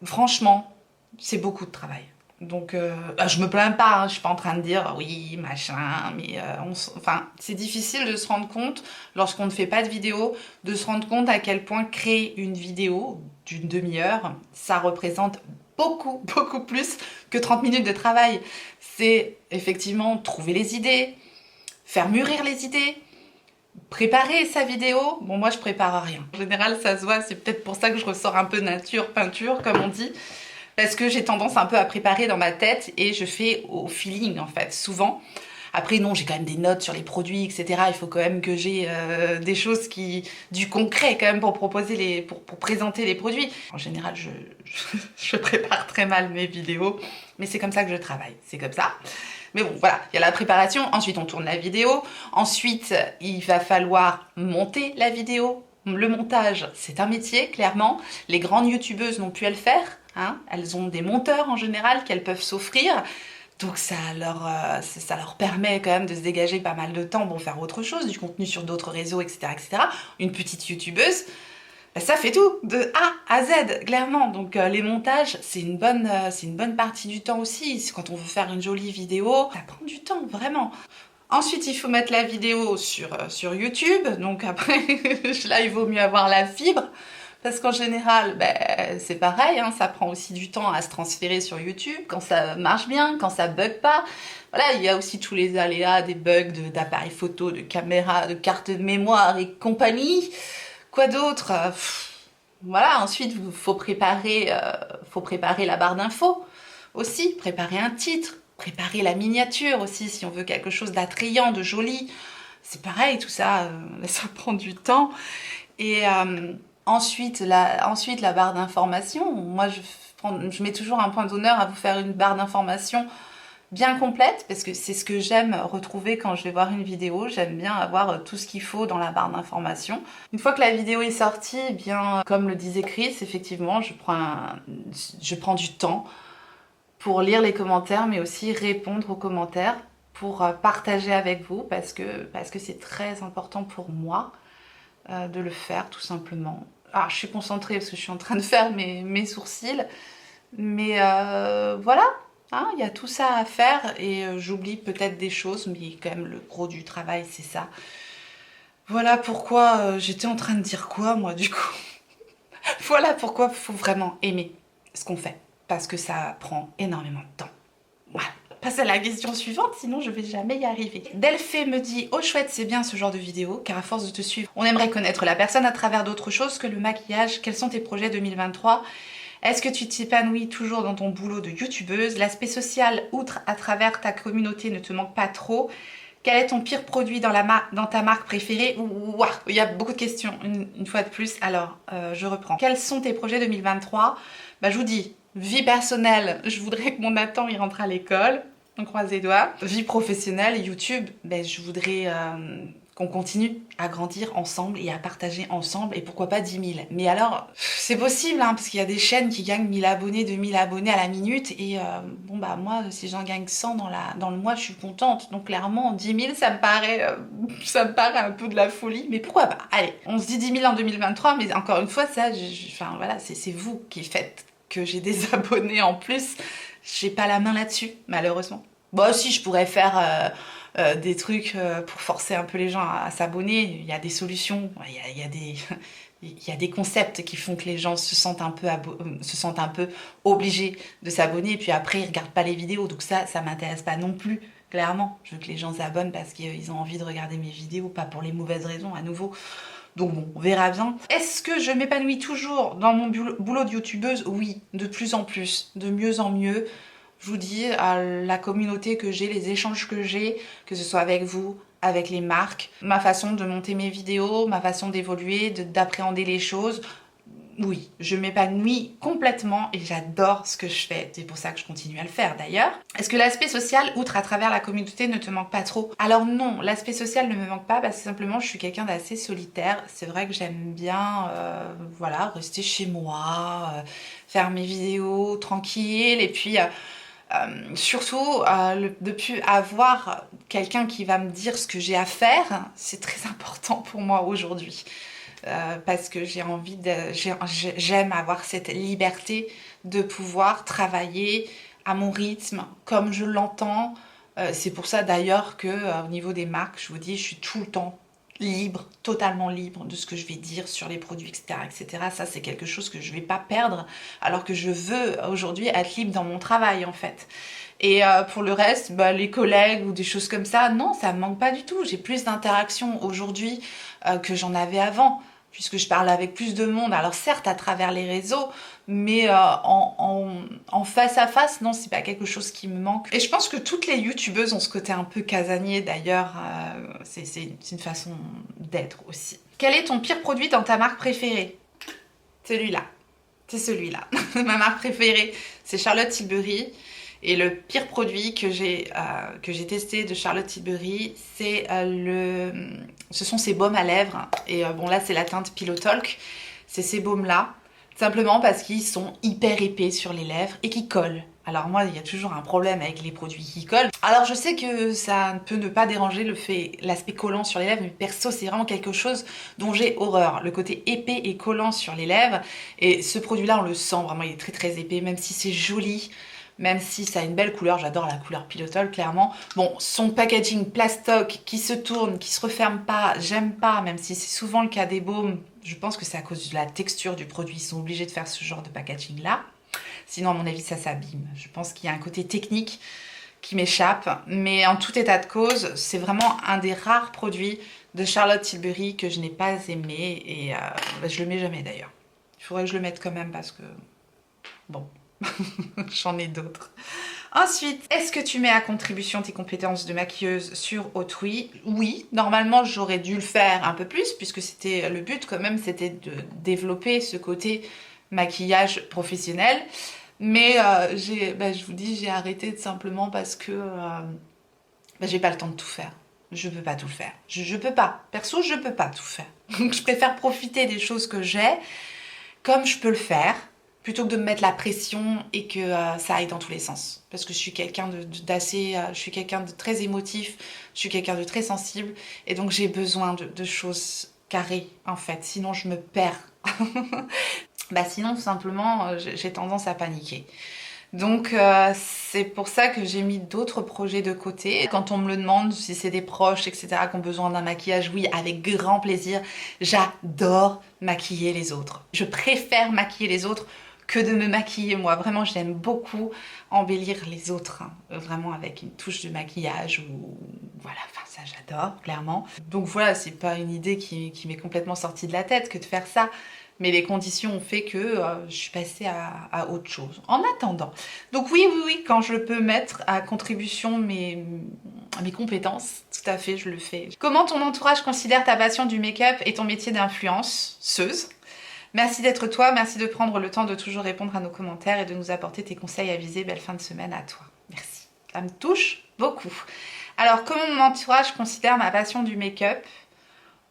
Franchement, c'est beaucoup de travail. Donc, je me plains pas, hein, je suis pas en train de dire oui, machin, mais enfin, c'est difficile de se rendre compte, lorsqu'on ne fait pas de vidéo, de se rendre compte à quel point créer une vidéo d'une demi-heure, ça représente beaucoup plus que 30 minutes de travail. C'est effectivement trouver les idées, faire mûrir les idées, préparer sa vidéo. Bon, moi je prépare rien. En général, ça se voit, c'est peut-être pour ça que je ressors un peu nature, peinture, comme on dit. Parce que j'ai tendance un peu à préparer dans ma tête et je fais au feeling en fait, souvent. Après non, j'ai quand même des notes sur les produits, etc. Il faut quand même que j'ai des choses du concret quand même pour proposer pour présenter les produits. En général, je prépare très mal mes vidéos, mais c'est comme ça que je travaille, c'est comme ça. Mais bon, voilà, il y a la préparation, ensuite on tourne la vidéo, ensuite il va falloir monter la vidéo. Le montage, c'est un métier, clairement. Les grandes youtubeuses n'ont pu le faire. Hein. Elles ont des monteurs en général qu'elles peuvent s'offrir. Donc ça leur permet quand même de se dégager pas mal de temps pour faire autre chose, du contenu sur d'autres réseaux, etc., etc. Une petite youtubeuse, ça fait tout, de A à Z, clairement. Donc les montages, c'est une bonne partie du temps aussi. Quand on veut faire une jolie vidéo, ça prend du temps, vraiment. Ensuite, il faut mettre la vidéo sur YouTube. Donc après, là, il vaut mieux avoir la fibre. Parce qu'en général, ben, c'est pareil, hein, ça prend aussi du temps à se transférer sur YouTube. Quand ça marche bien, quand ça bug pas. Voilà, il y a aussi tous les aléas, des bugs d'appareils photo, de caméra, de carte de mémoire et compagnie. Quoi d'autre? Voilà, ensuite, il faut préparer la barre d'infos aussi, préparer un titre. Préparer la miniature aussi, si on veut quelque chose d'attrayant, de joli. C'est pareil, tout ça, ça prend du temps. Et ensuite, la barre d'information. Moi, je mets toujours un point d'honneur à vous faire une barre d'information bien complète, parce que c'est ce que j'aime retrouver quand je vais voir une vidéo. J'aime bien avoir tout ce qu'il faut dans la barre d'information. Une fois que la vidéo est sortie, eh bien, comme le disait Chris, effectivement, je prends du temps pour lire les commentaires, mais aussi répondre aux commentaires, pour partager avec vous, parce que c'est très important pour moi de le faire, tout simplement. Alors, je suis concentrée parce que je suis en train de faire mes sourcils, mais voilà, hein, y a tout ça à faire, et j'oublie peut-être des choses, mais quand même le gros du travail, c'est ça. Voilà pourquoi j'étais en train de dire quoi, moi, du coup. Voilà pourquoi il faut vraiment aimer ce qu'on fait. Parce que ça prend énormément de temps. Voilà. Passe à la question suivante, sinon je vais jamais y arriver. Delphé me dit « Oh chouette, c'est bien ce genre de vidéo, car à force de te suivre, on aimerait connaître la personne à travers d'autres choses que le maquillage. Quels sont tes projets 2023 ? Est-ce que tu t'épanouis toujours dans ton boulot de youtubeuse ? L'aspect social, outre à travers ta communauté, ne te manque pas trop ? Quel est ton pire produit dans ta marque préférée ? Ouah, il y a beaucoup de questions, une fois de plus. Alors, je reprends. Quels sont tes projets 2023 ? Bah, je vous dis, vie personnelle, je voudrais que mon Nathan il rentre à l'école, on croise les doigts. Vie professionnelle, YouTube, ben, je voudrais qu'on continue à grandir ensemble et à partager ensemble, et pourquoi pas 10 000. Mais alors, c'est possible, hein, parce qu'il y a des chaînes qui gagnent 1000 abonnés, 2000 abonnés à la minute, et bon bah moi, si j'en gagne 100 dans le mois, je suis contente. Donc clairement, 10 000, ça me paraît un peu de la folie, mais pourquoi pas. Allez, on se dit 10 000 en 2023, mais encore une fois, ça, enfin voilà, c'est vous qui faites que j'ai des abonnés en plus. J'ai pas la main là-dessus, malheureusement. Bon, si, je pourrais faire des trucs pour forcer un peu les gens à s'abonner. Il y a des solutions, il y a des... Il y a des concepts qui font que les gens se sentent un peu obligés de s'abonner, et puis après ils regardent pas les vidéos, donc ça m'intéresse pas non plus, clairement. Je veux que les gens s'abonnent parce qu'ils ont envie de regarder mes vidéos, pas pour les mauvaises raisons à nouveau. Donc bon, on verra bien. Est-ce que je m'épanouis toujours dans mon boulot de youtubeuse? Oui, de plus en plus, de mieux en mieux. Je vous dis, la communauté que j'ai, les échanges que j'ai, que ce soit avec vous, avec les marques, ma façon de monter mes vidéos, ma façon d'évoluer, d'appréhender les choses, oui, je m'épanouis complètement et j'adore ce que je fais. C'est pour ça que je continue à le faire d'ailleurs. Est-ce que l'aspect social, outre à travers la communauté, ne te manque pas trop? Alors non, l'aspect social ne me manque pas parce que simplement je suis quelqu'un d'assez solitaire. C'est vrai que j'aime bien voilà, rester chez moi, faire mes vidéos tranquille, et puis surtout de plus avoir quelqu'un qui va me dire ce que j'ai à faire, c'est très important pour moi aujourd'hui. Parce que j'aime avoir cette liberté de pouvoir travailler à mon rythme, comme je l'entends. C'est pour ça d'ailleurs que au niveau des marques, je vous dis, je suis tout le temps libre, totalement libre de ce que je vais dire sur les produits, etc., etc. Ça, c'est quelque chose que je vais pas perdre, alors que je veux aujourd'hui être libre dans mon travail, en fait. Et pour le reste, bah, les collègues ou des choses comme ça, non, ça me manque pas du tout. J'ai plus d'interactions aujourd'hui que j'en avais avant, puisque je parle avec plus de monde. Alors certes, à travers les réseaux, mais en face à face, non, c'est pas quelque chose qui me manque. Et je pense que toutes les youtubeuses ont ce côté un peu casanier d'ailleurs. C'est une façon d'être aussi. Quel est ton pire produit dans ta marque préférée? Celui-là. C'est celui-là. Ma marque préférée, c'est Charlotte Tilbury. Et le pire produit que j'ai testé de Charlotte Tilbury, ce sont ces baumes à lèvres. Et bon, là, c'est la teinte Pillow Talk. C'est ces baumes-là, simplement parce qu'ils sont hyper épais sur les lèvres et qui collent. Alors moi, il y a toujours un problème avec les produits qui collent. Alors je sais que ça peut ne pas déranger l'aspect collant sur les lèvres, mais perso, c'est vraiment quelque chose dont j'ai horreur. Le côté épais et collant sur les lèvres. Et ce produit-là, on le sent vraiment, il est très très épais, même si c'est joli. Même si ça a une belle couleur, j'adore la couleur Pillow Talk, clairement. Bon, son packaging plastoc qui se tourne, qui se referme pas, j'aime pas, même si c'est souvent le cas des baumes. Je pense que c'est à cause de la texture du produit, ils sont obligés de faire ce genre de packaging là. Sinon, à mon avis, ça s'abîme. Je pense qu'il y a un côté technique qui m'échappe, mais en tout état de cause, c'est vraiment un des rares produits de Charlotte Tilbury que je n'ai pas aimé, et je le mets jamais d'ailleurs. Il faudrait que je le mette quand même parce que, bon... J'en ai d'autres. Ensuite, est-ce que tu mets à contribution tes compétences de maquilleuse sur autrui? Oui, normalement j'aurais dû le faire un peu plus, puisque c'était le but quand même, c'était de développer ce côté maquillage professionnel. Mais je vous dis, j'ai arrêté simplement parce que j'ai pas le temps de tout faire. Je peux pas tout faire. Je peux pas. Perso, je peux pas tout faire. Donc je préfère profiter des choses que j'ai comme je peux le faire, plutôt que de me mettre la pression et que ça aille dans tous les sens. Parce que je suis quelqu'un je suis quelqu'un de très émotif, je suis quelqu'un de très sensible, et donc j'ai besoin de choses carrées, en fait, sinon je me perds. Sinon, tout simplement, j'ai tendance à paniquer. Donc c'est pour ça que j'ai mis d'autres projets de côté. Quand on me le demande, si c'est des proches, etc., qui ont besoin d'un maquillage, oui, avec grand plaisir. J'adore maquiller les autres. Je préfère maquiller les autres que de me maquiller moi. Vraiment, j'aime beaucoup embellir les autres, hein. Vraiment avec une touche de maquillage ou voilà, enfin ça j'adore, clairement. Donc voilà, c'est pas une idée qui m'est complètement sortie de la tête que de faire ça. Mais les conditions ont fait que je suis passée à autre chose. En attendant. Donc oui, quand je peux mettre à contribution mes compétences, tout à fait, je le fais. Comment ton entourage considère ta passion du make-up et ton métier d'influenceuse? Merci d'être toi, merci de prendre le temps de toujours répondre à nos commentaires et de nous apporter tes conseils avisés. Belle fin de semaine à toi. Merci. Ça me touche beaucoup. Alors, comment mon entourage considère ma passion du make-up?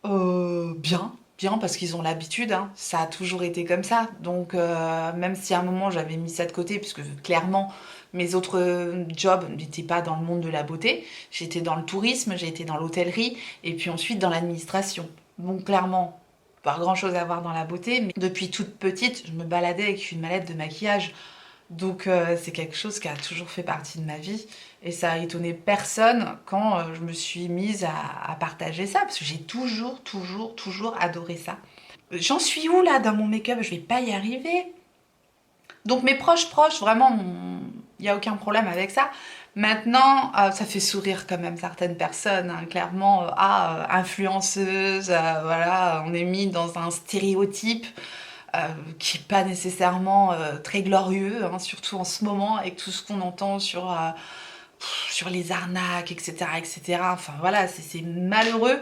Bien. Bien parce qu'ils ont l'habitude, hein. Ça a toujours été comme ça. Donc même si à un moment j'avais mis ça de côté, puisque clairement mes autres jobs n'étaient pas dans le monde de la beauté, j'étais dans le tourisme, j'ai été dans l'hôtellerie et puis ensuite dans l'administration. Donc clairement, pas grand chose à voir dans la beauté, mais depuis toute petite, je me baladais avec une mallette de maquillage. Donc c'est quelque chose qui a toujours fait partie de ma vie et ça a étonné personne quand je me suis mise à partager ça parce que j'ai toujours adoré ça. J'en suis où là dans mon make-up? Je vais pas y arriver. Donc mes proches, vraiment, il n'y a aucun problème avec ça. Maintenant, ça fait sourire quand même certaines personnes, hein, clairement, influenceuse, voilà, on est mis dans un stéréotype qui n'est pas nécessairement très glorieux, hein, surtout en ce moment avec tout ce qu'on entend sur les arnaques, etc., etc. Enfin voilà, c'est malheureux,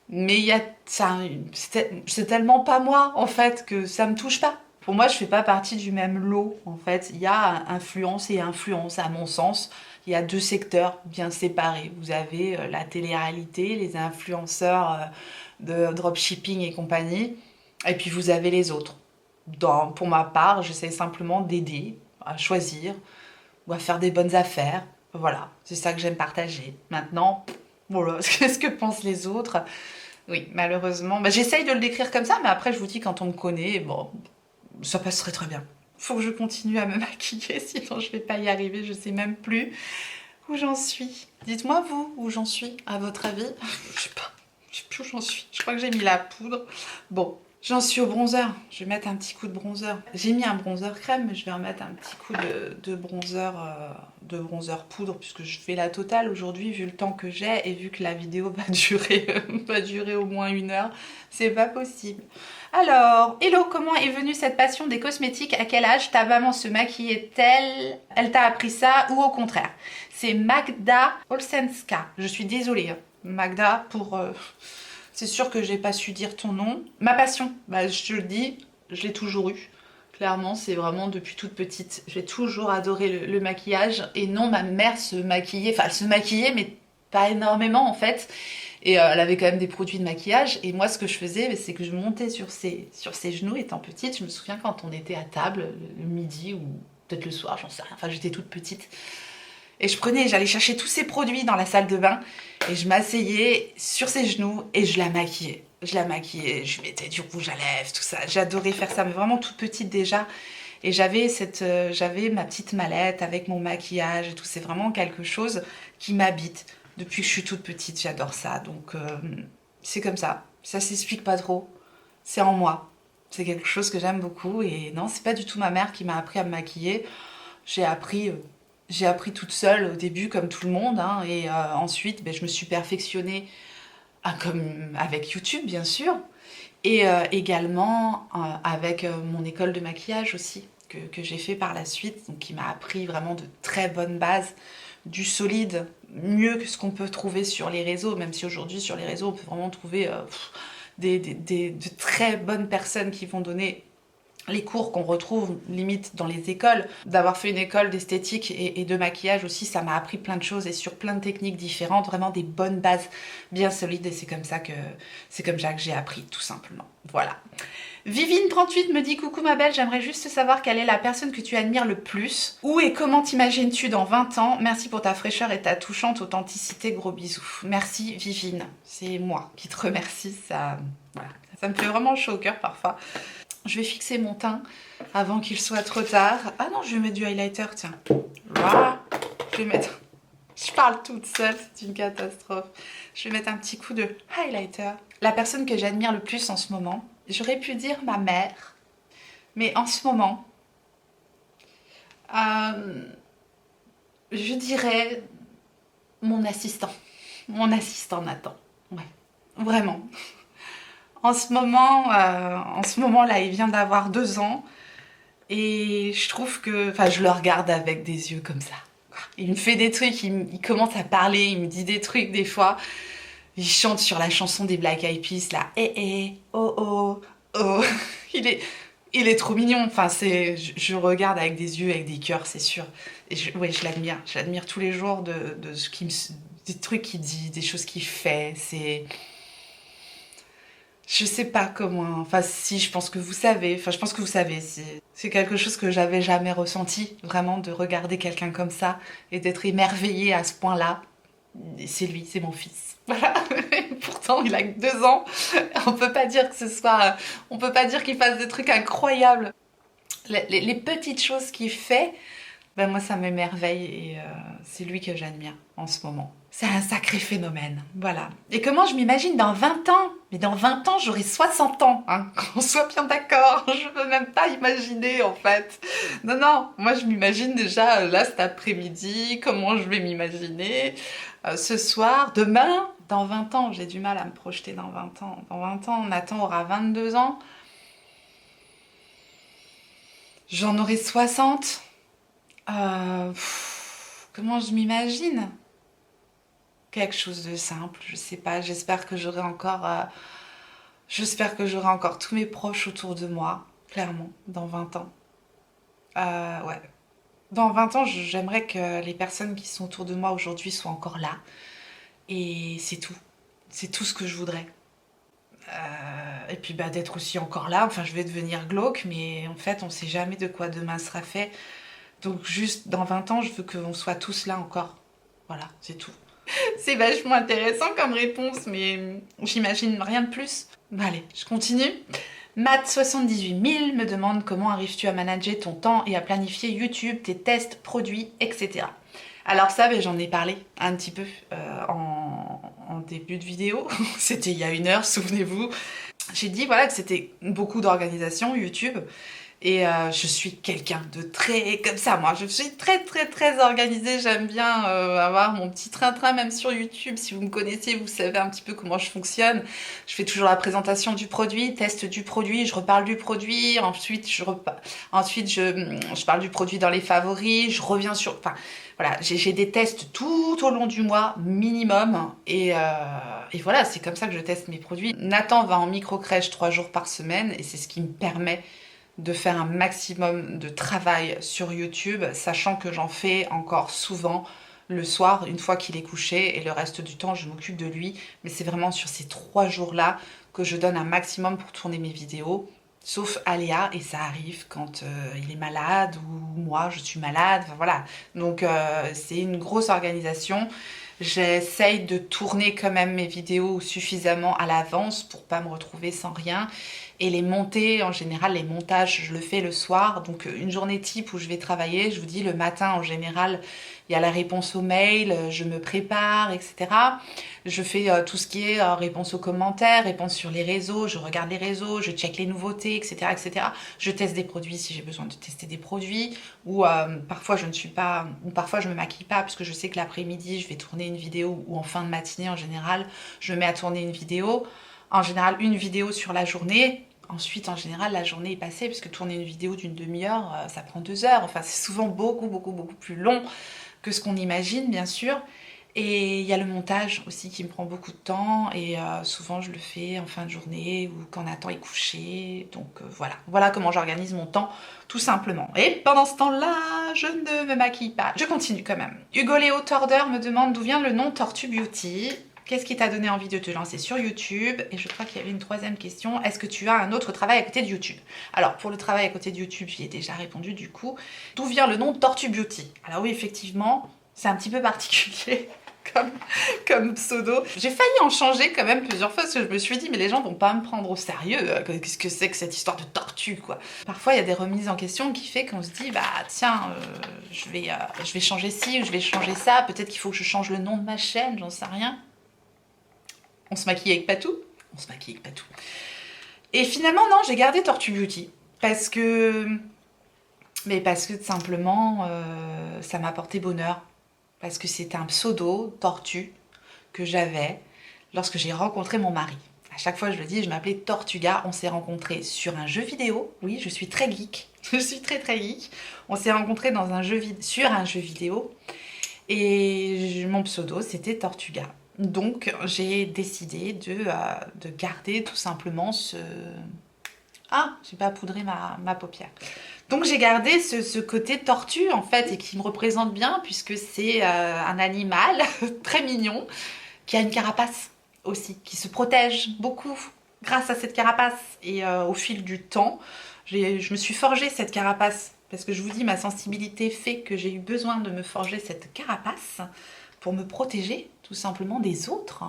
mais il y a, c'est tellement pas moi en fait que ça me touche pas. Pour moi, je fais pas partie du même lot en fait. Il y a influence et influence à mon sens. Il y a deux secteurs bien séparés. Vous avez la télé-réalité, les influenceurs de dropshipping et compagnie, et puis vous avez les autres. Pour ma part, j'essaie simplement d'aider à choisir ou à faire des bonnes affaires. Voilà, c'est ça que j'aime partager. Maintenant, voilà, qu'est-ce que pensent les autres? Oui, malheureusement, j'essaye de le décrire comme ça, mais après je vous dis, quand on me connaît, bon, ça passerait très bien. Faut que je continue à me maquiller, sinon je vais pas y arriver, je sais même plus où j'en suis. Dites-moi vous, où j'en suis, à votre avis? Je sais pas, je sais plus où j'en suis. Je crois que j'ai mis la poudre. Bon, j'en suis au bronzer. Je vais mettre un petit coup de bronzer. J'ai mis un bronzer crème, mais je vais en mettre un petit coup de bronzer poudre, puisque je fais la totale aujourd'hui, vu le temps que j'ai, et vu que la vidéo va durer au moins 1 heure. C'est pas possible. Alors, hello, comment est venue cette passion des cosmétiques? À quel âge ta maman se maquillait-elle? Elle t'a appris ça ou au contraire? C'est Magda Olsenska. Je suis désolée, hein. Magda, c'est sûr que j'ai pas su dire ton nom. Ma passion, je te le dis, je l'ai toujours eu. Clairement, c'est vraiment depuis toute petite. J'ai toujours adoré le maquillage. Et non, ma mère se maquillait, enfin elle se maquillait, mais pas énormément en fait. Et elle avait quand même des produits de maquillage. Et moi, ce que je faisais, c'est que je montais sur ses genoux étant petite. Je me souviens quand on était à table, le midi ou peut-être le soir, j'en sais rien. Enfin, j'étais toute petite. Et j'allais chercher tous ces produits dans la salle de bain et je m'asseyais sur ses genoux et je la maquillais. Je lui mettais du rouge à lèvres, tout ça. J'adorais faire ça, mais vraiment toute petite déjà. Et j'avais ma petite mallette avec mon maquillage et tout. C'est vraiment quelque chose qui m'habite. Depuis que je suis toute petite, j'adore ça. Donc c'est comme ça. Ça s'explique pas trop. C'est en moi. C'est quelque chose que j'aime beaucoup. Et non, c'est pas du tout ma mère qui m'a appris à me maquiller. J'ai appris toute seule au début, comme tout le monde, hein, et ensuite, je me suis perfectionnée comme avec YouTube, bien sûr, et également avec mon école de maquillage aussi, que j'ai fait par la suite, donc qui m'a appris vraiment de très bonnes bases, du solide, mieux que ce qu'on peut trouver sur les réseaux, même si aujourd'hui, sur les réseaux, on peut vraiment trouver de très bonnes personnes qui vont donner les cours qu'on retrouve limite dans les écoles. D'avoir fait une école d'esthétique et de maquillage aussi, ça m'a appris plein de choses et sur plein de techniques différentes, vraiment des bonnes bases bien solides, et c'est comme ça que j'ai appris, tout simplement. Voilà. Vivine38 me dit: coucou ma belle, j'aimerais juste savoir quelle est la personne que tu admires le plus. Où et comment t'imagines-tu dans 20 ans? Merci pour ta fraîcheur et ta touchante authenticité, gros bisous. Merci Vivine, c'est moi qui te remercie, ça me fait vraiment chaud au cœur parfois. Je vais fixer mon teint avant qu'il soit trop tard. Ah non, je vais mettre du highlighter, tiens. Voilà. Je vais mettre... Je parle toute seule, c'est une catastrophe. Je vais mettre un petit coup de highlighter. La personne que j'admire le plus en ce moment, j'aurais pu dire ma mère, mais en ce moment, je dirais mon assistant Nathan. Ouais, vraiment. En ce moment là, il vient d'avoir 2 ans et je trouve que... Enfin, je le regarde avec des yeux comme ça. Il me fait des trucs, il commence à parler, il me dit des trucs des fois. Il chante sur la chanson des Black Eyed Peas, là. Eh, eh, oh, oh, oh. Il est trop mignon. Enfin, je regarde avec des yeux, avec des cœurs, c'est sûr. Et je l'admire. Je l'admire tous les jours des trucs qu'il dit, des choses qu'il fait. Je sais pas comment, enfin si, je pense que vous savez, enfin je pense que vous savez, c'est quelque chose que j'avais jamais ressenti, vraiment de regarder quelqu'un comme ça et d'être émerveillée à ce point-là. C'est lui, c'est mon fils. Voilà. Pourtant, il a que 2 ans. On peut pas dire que ce soit, on peut pas dire qu'il fasse des trucs incroyables. Les petites choses qu'il fait, ben moi ça m'émerveille et c'est lui que j'admire en ce moment. C'est un sacré phénomène, voilà. Et comment je m'imagine dans 20 ans? Mais dans 20 ans, j'aurai 60 ans, hein, qu'on soit bien d'accord. Je peux même pas imaginer, en fait. Non, non, moi je m'imagine déjà là cet après-midi, comment je vais m'imaginer ce soir, demain, dans 20 ans. J'ai du mal à me projeter dans 20 ans. Dans 20 ans, Nathan aura 22 ans. J'en aurai 60. Comment je m'imagine? Quelque chose de simple, je sais pas. J'espère que j'aurai encore tous mes proches autour de moi, clairement, dans 20 ans. Ouais. Dans 20 ans, j'aimerais que les personnes qui sont autour de moi aujourd'hui soient encore là. Et c'est tout. C'est tout ce que je voudrais. Et puis bah, d'être aussi encore là. Enfin, je vais devenir glauque, mais en fait, on sait jamais de quoi demain sera fait. Donc juste dans 20 ans, je veux qu'on soit tous là encore. Voilà, c'est tout. C'est vachement intéressant comme réponse, mais j'imagine rien de plus. Bah, allez, je continue. Matt78 000 me demande comment arrives-tu à manager ton temps et à planifier YouTube, tes tests, produits, etc. Alors ça, ben, j'en ai parlé un petit peu en début de vidéo. C'était il y a 1 heure, souvenez-vous. J'ai dit voilà que c'était beaucoup d'organisation YouTube. Et je suis quelqu'un de très comme ça, moi. Je suis très, très, très organisée. J'aime bien avoir mon petit train-train, même sur YouTube. Si vous me connaissez, vous savez un petit peu comment je fonctionne. Je fais toujours la présentation du produit, test du produit, je reparle du produit. Ensuite, je parle du produit dans les favoris. Je reviens sur... Enfin, voilà, j'ai des tests tout au long du mois, minimum. Et voilà, c'est comme ça que je teste mes produits. Nathan va en micro-crèche 3 jours par semaine. Et c'est ce qui me permet de faire un maximum de travail sur YouTube, sachant que j'en fais encore souvent le soir, une fois qu'il est couché, et le reste du temps, je m'occupe de lui. Mais c'est vraiment sur ces 3 jours-là que je donne un maximum pour tourner mes vidéos, sauf aléa, et ça arrive quand il est malade, ou moi, je suis malade, enfin, voilà. Donc, c'est une grosse organisation. J'essaye de tourner quand même mes vidéos suffisamment à l'avance pour pas me retrouver sans rien. Et les montées, en général, les montages, je le fais le soir. Donc une journée type où je vais travailler, je vous dis le matin en général, il y a la réponse aux mails, je me prépare, etc. Je fais tout ce qui est réponse aux commentaires, réponse sur les réseaux, je regarde les réseaux, je check les nouveautés, etc. etc. Je teste des produits si j'ai besoin de tester des produits. Ou parfois je ne suis pas, ou parfois je me maquille pas, puisque je sais que l'après-midi, je vais tourner une vidéo, ou en fin de matinée en général, je me mets à tourner une vidéo. En général, une vidéo sur la journée. Ensuite, en général, la journée est passée, puisque tourner une vidéo d'une demi-heure, ça prend 2 heures. Enfin, c'est souvent beaucoup, beaucoup, beaucoup plus long que ce qu'on imagine, bien sûr. Et il y a le montage aussi qui me prend beaucoup de temps. Et souvent, je le fais en fin de journée ou quand Nathan est couché. Donc voilà. Voilà comment j'organise mon temps, tout simplement. Et pendant ce temps-là, je ne me maquille pas. Je continue quand même. Hugo Léo Torder me demande d'où vient le nom Tortue Beauty. Qu'est-ce qui t'a donné envie de te lancer sur YouTube? Et je crois qu'il y avait une 3e question. Est-ce que tu as un autre travail à côté de YouTube? Alors, pour le travail à côté de YouTube, j'y ai déjà répondu du coup. D'où vient le nom Tortue Beauty? Alors oui, effectivement, c'est un petit peu particulier comme pseudo. J'ai failli en changer quand même plusieurs fois parce que je me suis dit mais les gens vont pas me prendre au sérieux. Qu'est-ce que c'est que cette histoire de tortue quoi? Parfois il y a des remises en question qui fait qu'on se dit bah tiens je vais changer ci ou je vais changer ça. Peut-être qu'il faut que je change le nom de ma chaîne, j'en sais rien. On se maquille avec Patou? On se maquille avec Patou. Et finalement, non, j'ai gardé Tortue Beauty. Parce que tout simplement, ça m'a apporté bonheur. Parce que c'était un pseudo, Tortue, que j'avais lorsque j'ai rencontré mon mari. À chaque fois, je le dis, je m'appelais Tortuga. On s'est rencontrés sur un jeu vidéo. Oui, je suis très geek. Je suis très, très geek. On s'est rencontrés sur un jeu vidéo. Et mon pseudo, c'était Tortuga. Donc, j'ai décidé de garder tout simplement ce... Ah, j'ai pas poudré ma paupière. Donc, j'ai gardé ce côté tortue, en fait, et qui me représente bien, puisque c'est un animal très mignon, qui a une carapace aussi, qui se protège beaucoup. grâce à cette carapace et au fil du temps, je me suis forgé cette carapace. Parce que je vous dis, ma sensibilité fait que j'ai eu besoin de me forger cette carapace pour me protéger tout simplement des autres.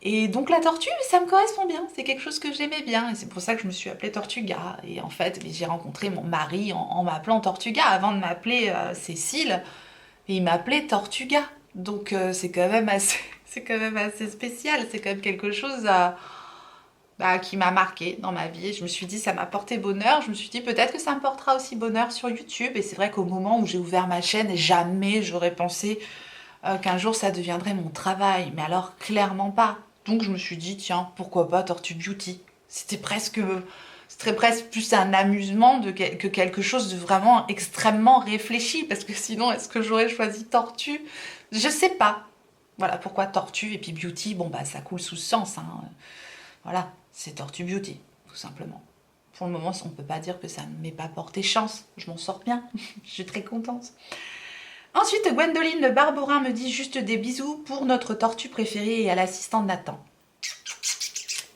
Et donc la tortue, ça me correspond bien, c'est quelque chose que j'aimais bien, et c'est pour ça que je me suis appelée Tortuga. Et en fait, j'ai rencontré mon mari en m'appelant Tortuga, avant de m'appeler Cécile, et il m'appelait Tortuga. Donc c'est quand même assez, c'est quand même assez spécial, c'est quand même quelque chose qui m'a marqué dans ma vie. Je me suis dit, ça m'a porté bonheur, je me suis dit peut-être que ça me portera aussi bonheur sur YouTube, et c'est vrai qu'au moment où j'ai ouvert ma chaîne, jamais j'aurais pensé qu'un jour ça deviendrait mon travail, mais alors clairement pas. Donc je me suis dit, tiens, pourquoi pas Tortue Beauty. C'était presque plus un amusement que quelque chose de vraiment extrêmement réfléchi, parce que sinon, est-ce que j'aurais choisi Tortue? Je sais pas. Voilà, pourquoi Tortue et puis Beauty, bon bah ça coule sous ce sens, hein. Voilà, c'est Tortue Beauty, tout simplement. Pour le moment, on peut pas dire que ça ne m'ait pas porté chance, je m'en sors bien, je suis très contente. Ensuite, Gwendoline Barborin me dit juste des bisous pour notre tortue préférée et à l'assistant de Nathan.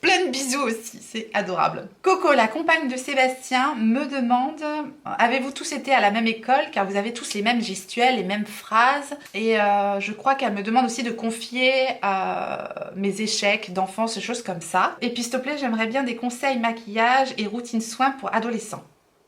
Plein de bisous aussi, c'est adorable. Coco, la compagne de Sébastien, me demande avez-vous tous été à la même école car vous avez tous les mêmes gestuels, les mêmes phrases. Et je crois qu'elle me demande aussi de confier mes échecs d'enfance, des choses comme ça. Et puis s'il te plaît, j'aimerais bien des conseils maquillage et routine soins pour adolescents.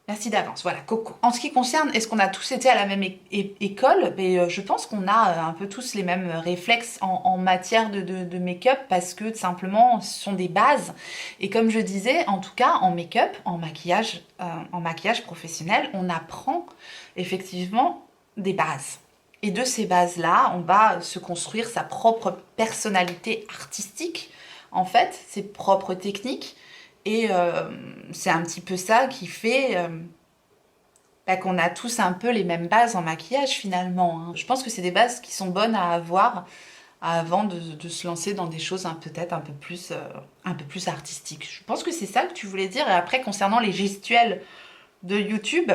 Merci d'avance, voilà, Coco. En ce qui concerne, est-ce qu'on a tous été à la même école? Je pense qu'on a un peu tous les mêmes réflexes en matière de make-up parce que simplement, ce sont des bases. Et comme je disais, en tout cas, en make-up, en maquillage professionnel, on apprend effectivement des bases. Et de ces bases-là, on va se construire sa propre personnalité artistique, en fait, ses propres techniques. Et c'est un petit peu ça qui fait qu'on a tous un peu les mêmes bases en maquillage finalement, hein. Je pense que c'est des bases qui sont bonnes à avoir avant de se lancer dans des choses peut-être un peu plus artistiques. Je pense que c'est ça que tu voulais dire. Et après, concernant les gestuels de YouTube,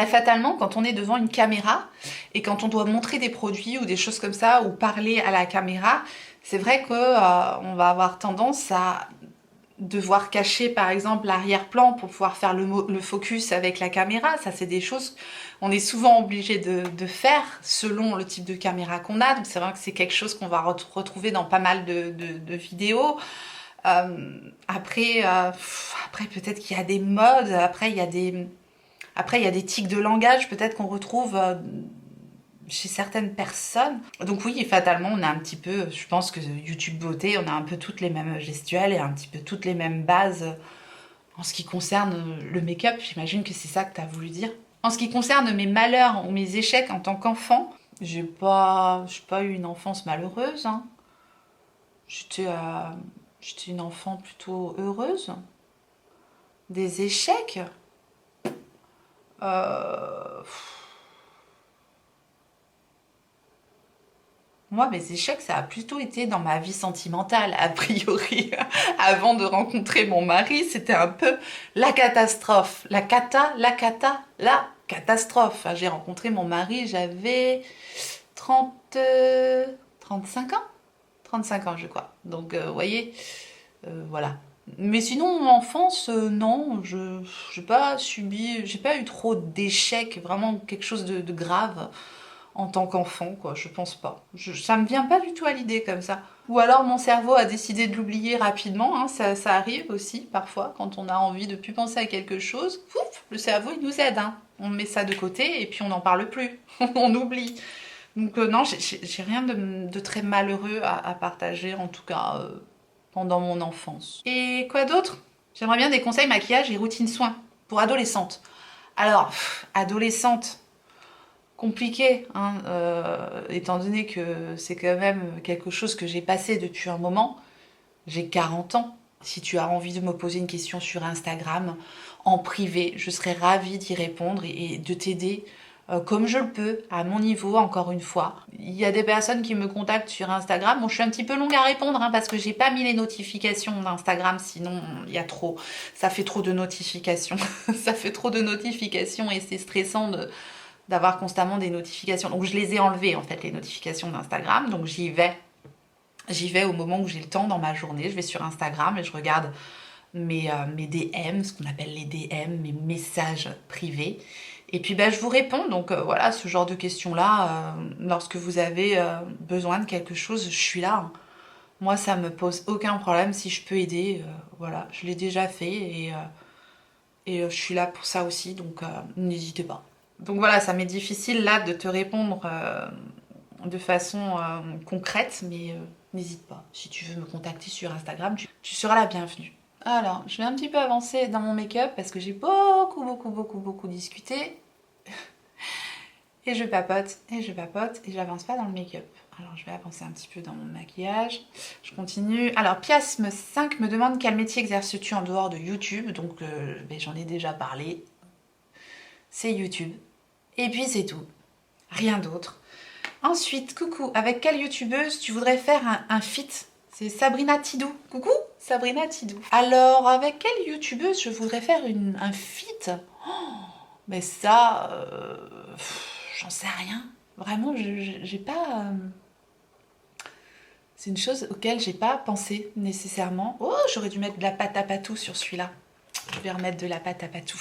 fatalement, quand on est devant une caméra et quand on doit montrer des produits ou des choses comme ça ou parler à la caméra, c'est vrai qu'on va avoir tendance à devoir cacher par exemple l'arrière-plan pour pouvoir faire le focus avec la caméra. Ça, c'est des choses qu'on est souvent obligé de faire selon le type de caméra qu'on a. Donc c'est vrai que c'est quelque chose qu'on va retrouver dans pas mal de vidéos. Après peut-être qu'il y a des modes, après il y a des tics de langage peut-être qu'on retrouve chez certaines personnes. Donc oui, fatalement, on a un petit peu, je pense que YouTube Beauté, on a un peu toutes les mêmes gestuelles et un petit peu toutes les mêmes bases en ce qui concerne le make-up. J'imagine que c'est ça que tu as voulu dire. En ce qui concerne mes malheurs ou mes échecs en tant qu'enfant, j'ai pas eu une enfance malheureuse, hein. J'étais une enfant plutôt heureuse. Des échecs Moi, mes échecs, ça a plutôt été dans ma vie sentimentale, a priori. Avant de rencontrer mon mari, c'était un peu la catastrophe. La catastrophe. J'ai rencontré mon mari, j'avais 35 ans. 35 ans, je crois. Donc, vous voyez, voilà. Mais sinon, en enfance, non, j'ai pas eu trop d'échecs, vraiment quelque chose de grave en tant qu'enfant, quoi, je pense pas. Ça me vient pas du tout à l'idée comme ça. Ou alors mon cerveau a décidé de l'oublier rapidement, hein, ça arrive aussi parfois, quand on a envie de plus penser à quelque chose, ouf, le cerveau il nous aide, hein. On met ça de côté et puis on n'en parle plus, on oublie. Donc non, j'ai rien de très malheureux à partager, en tout cas pendant mon enfance. Et quoi d'autre? J'aimerais bien des conseils maquillage et routine soins pour adolescentes. Alors, adolescente, compliqué, hein, étant donné que c'est quand même quelque chose que j'ai passé depuis un moment. J'ai 40 ans. Si tu as envie de me poser une question sur Instagram, en privé, je serais ravie d'y répondre et de t'aider comme je le peux, à mon niveau, encore une fois. Il y a des personnes qui me contactent sur Instagram. Bon, je suis un petit peu longue à répondre, hein, parce que j'ai pas mis les notifications d'Instagram, sinon il y a trop. Ça fait trop de notifications. Ça fait trop de notifications et c'est stressant d'avoir constamment des notifications. Donc je les ai enlevées, en fait, les notifications d'Instagram. Donc j'y vais J'y vais au moment où j'ai le temps dans ma journée. Je vais sur Instagram et je regarde mes DM, ce qu'on appelle les DM, mes messages privés. Et puis je vous réponds. Donc voilà, ce genre de questions-là, lorsque vous avez besoin de quelque chose, je suis là, hein. Moi, ça me pose aucun problème si je peux aider. Voilà, je l'ai déjà fait et je suis là pour ça aussi, donc n'hésitez pas. Donc voilà, ça m'est difficile là de te répondre de façon concrète, mais n'hésite pas. Si tu veux me contacter sur Instagram, tu seras la bienvenue. Alors, je vais un petit peu avancer dans mon make-up parce que j'ai beaucoup discuté. Et je papote, et j'avance pas dans le make-up. Alors, je vais avancer un petit peu dans mon maquillage. Je continue. Alors, Piasme5 me demande quel métier exerces-tu en dehors de YouTube. Donc, j'en ai déjà parlé. C'est YouTube. Et puis, c'est tout. Rien d'autre. Ensuite, coucou, avec quelle youtubeuse tu voudrais faire un feat? C'est Sabrina Tidou. Coucou, Sabrina Tidou. Alors, avec quelle youtubeuse je voudrais faire un feat? Mais ça, j'en sais rien. Vraiment, j'ai pas... C'est une chose auquel j'ai pas pensé nécessairement. Oh, j'aurais dû mettre de la pâte à patou sur celui-là. Je vais remettre de la pâte à patou.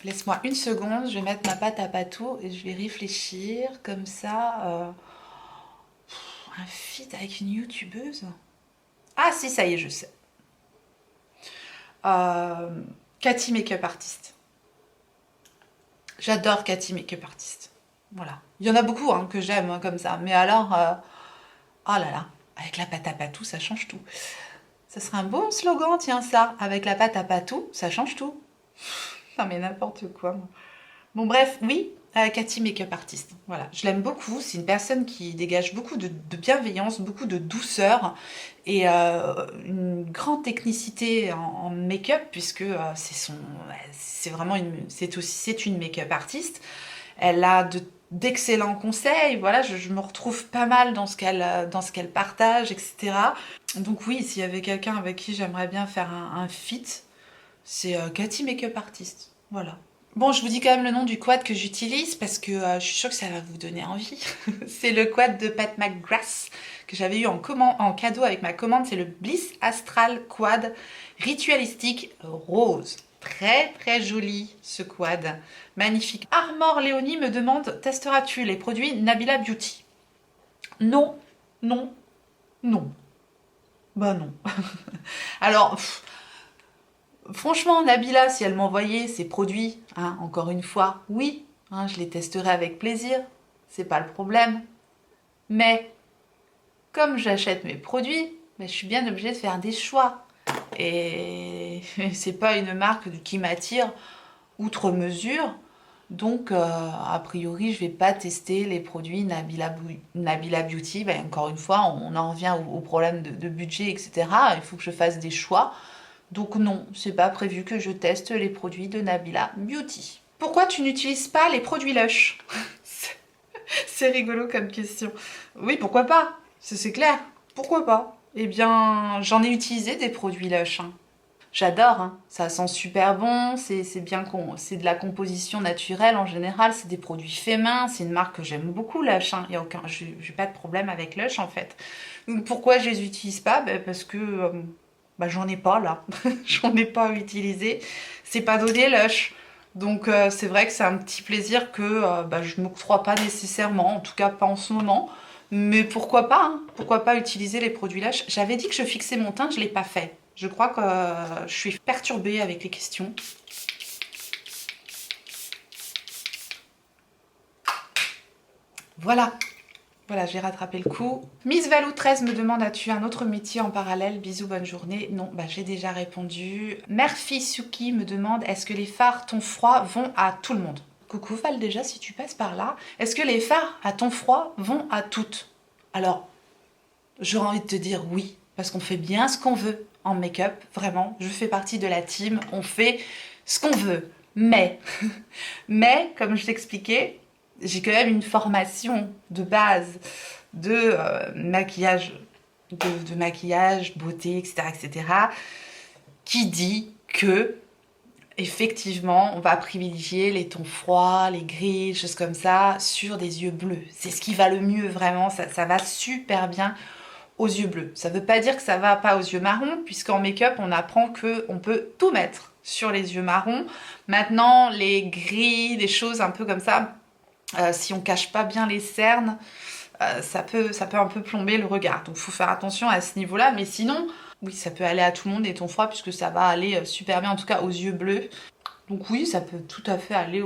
Laisse-moi une seconde, je vais mettre ma pâte à patou et je vais réfléchir comme ça. Un feat avec une youtubeuse? Ah si, ça y est, je sais. Cathy Makeup Artist. J'adore Cathy Makeup Artist. Voilà. Il y en a beaucoup hein, que j'aime hein, comme ça. Mais alors, oh là là, avec la pâte à patou, ça change tout. Ça serait un bon slogan, tiens ça. Avec la pâte à patou, ça change tout. Non mais n'importe quoi. Bon bref, oui, Cathy Makeup Artist. Voilà, je l'aime beaucoup. C'est une personne qui dégage beaucoup de bienveillance, beaucoup de douceur et une grande technicité en make-up puisque c'est vraiment c'est une make-up artiste. Elle a d'excellents conseils. Voilà, je me retrouve pas mal dans ce qu'elle partage, etc. Donc oui, s'il y avait quelqu'un avec qui j'aimerais bien faire un feat, c'est Cathy Makeup Artist. Voilà. Bon, je vous dis quand même le nom du quad que j'utilise parce que je suis sûre que ça va vous donner envie. C'est le quad de Pat McGrath que j'avais eu en cadeau avec ma commande. C'est le Bliss Astral Quad ritualistique rose. Très joli ce quad. Magnifique. Armor Léonie me demande, testeras-tu les produits Nabila Beauty? Non, non, non. Bah non. Alors... Franchement, Nabila, si elle m'envoyait ses produits, hein, encore une fois, oui, hein, je les testerai avec plaisir, c'est pas le problème. Mais, comme j'achète mes produits, je suis bien obligée de faire des choix. Et c'est pas une marque qui m'attire outre mesure. Donc, a priori, je vais pas tester les produits Nabila Beauty. Encore une fois, on en revient au problème de budget, etc. Il faut que je fasse des choix. Donc non, c'est pas prévu que je teste les produits de Nabila Beauty. Pourquoi tu n'utilises pas les produits Lush? C'est rigolo comme question. Oui, pourquoi pas? C'est clair. Pourquoi pas? Eh bien, j'en ai utilisé des produits Lush. Hein. J'adore, hein. Ça sent super bon, c'est c'est de la composition naturelle en général, c'est des produits faits main, c'est une marque que j'aime beaucoup Lush. Hein. J'ai pas de problème avec Lush en fait. Donc, pourquoi je les utilise pas? Parce que j'en ai pas là, j'en ai pas utilisé, c'est pas donné Lush. Donc c'est vrai que c'est un petit plaisir que je ne m'octroie pas nécessairement, en tout cas pas en ce moment. Mais pourquoi pas, hein, pourquoi pas utiliser les produits Lush. J'avais dit que je fixais mon teint, je l'ai pas fait. Je crois que je suis perturbée avec les questions. Voilà. Voilà, j'ai rattrapé le coup. Miss Valou 13 me demande, as-tu un autre métier en parallèle? Bisous, bonne journée. Non, j'ai déjà répondu. Murphy Suki me demande, est-ce que les fards ton froid vont à tout le monde? Coucou Val, déjà, si tu passes par là. Est-ce que les fards à ton froid vont à toutes? Alors, j'aurais envie de te dire oui, parce qu'on fait bien ce qu'on veut en make-up. Vraiment, je fais partie de la team. On fait ce qu'on veut. Mais, comme je t'expliquais, j'ai quand même une formation de base de maquillage, de maquillage, beauté, etc., qui dit que effectivement, on va privilégier les tons froids, les gris, choses comme ça, sur des yeux bleus. C'est ce qui va le mieux, vraiment, ça va super bien aux yeux bleus. Ça veut pas dire que ça va pas aux yeux marrons, puisqu'en make-up, on apprend qu'on peut tout mettre sur les yeux marrons. Maintenant, les gris, des choses un peu comme ça, si on cache pas bien les cernes, ça peut un peu plomber le regard. Donc, il faut faire attention à ce niveau-là. Mais sinon, oui, ça peut aller à tout le monde, des tons froids, puisque ça va aller super bien, en tout cas aux yeux bleus. Donc oui, ça peut tout à fait aller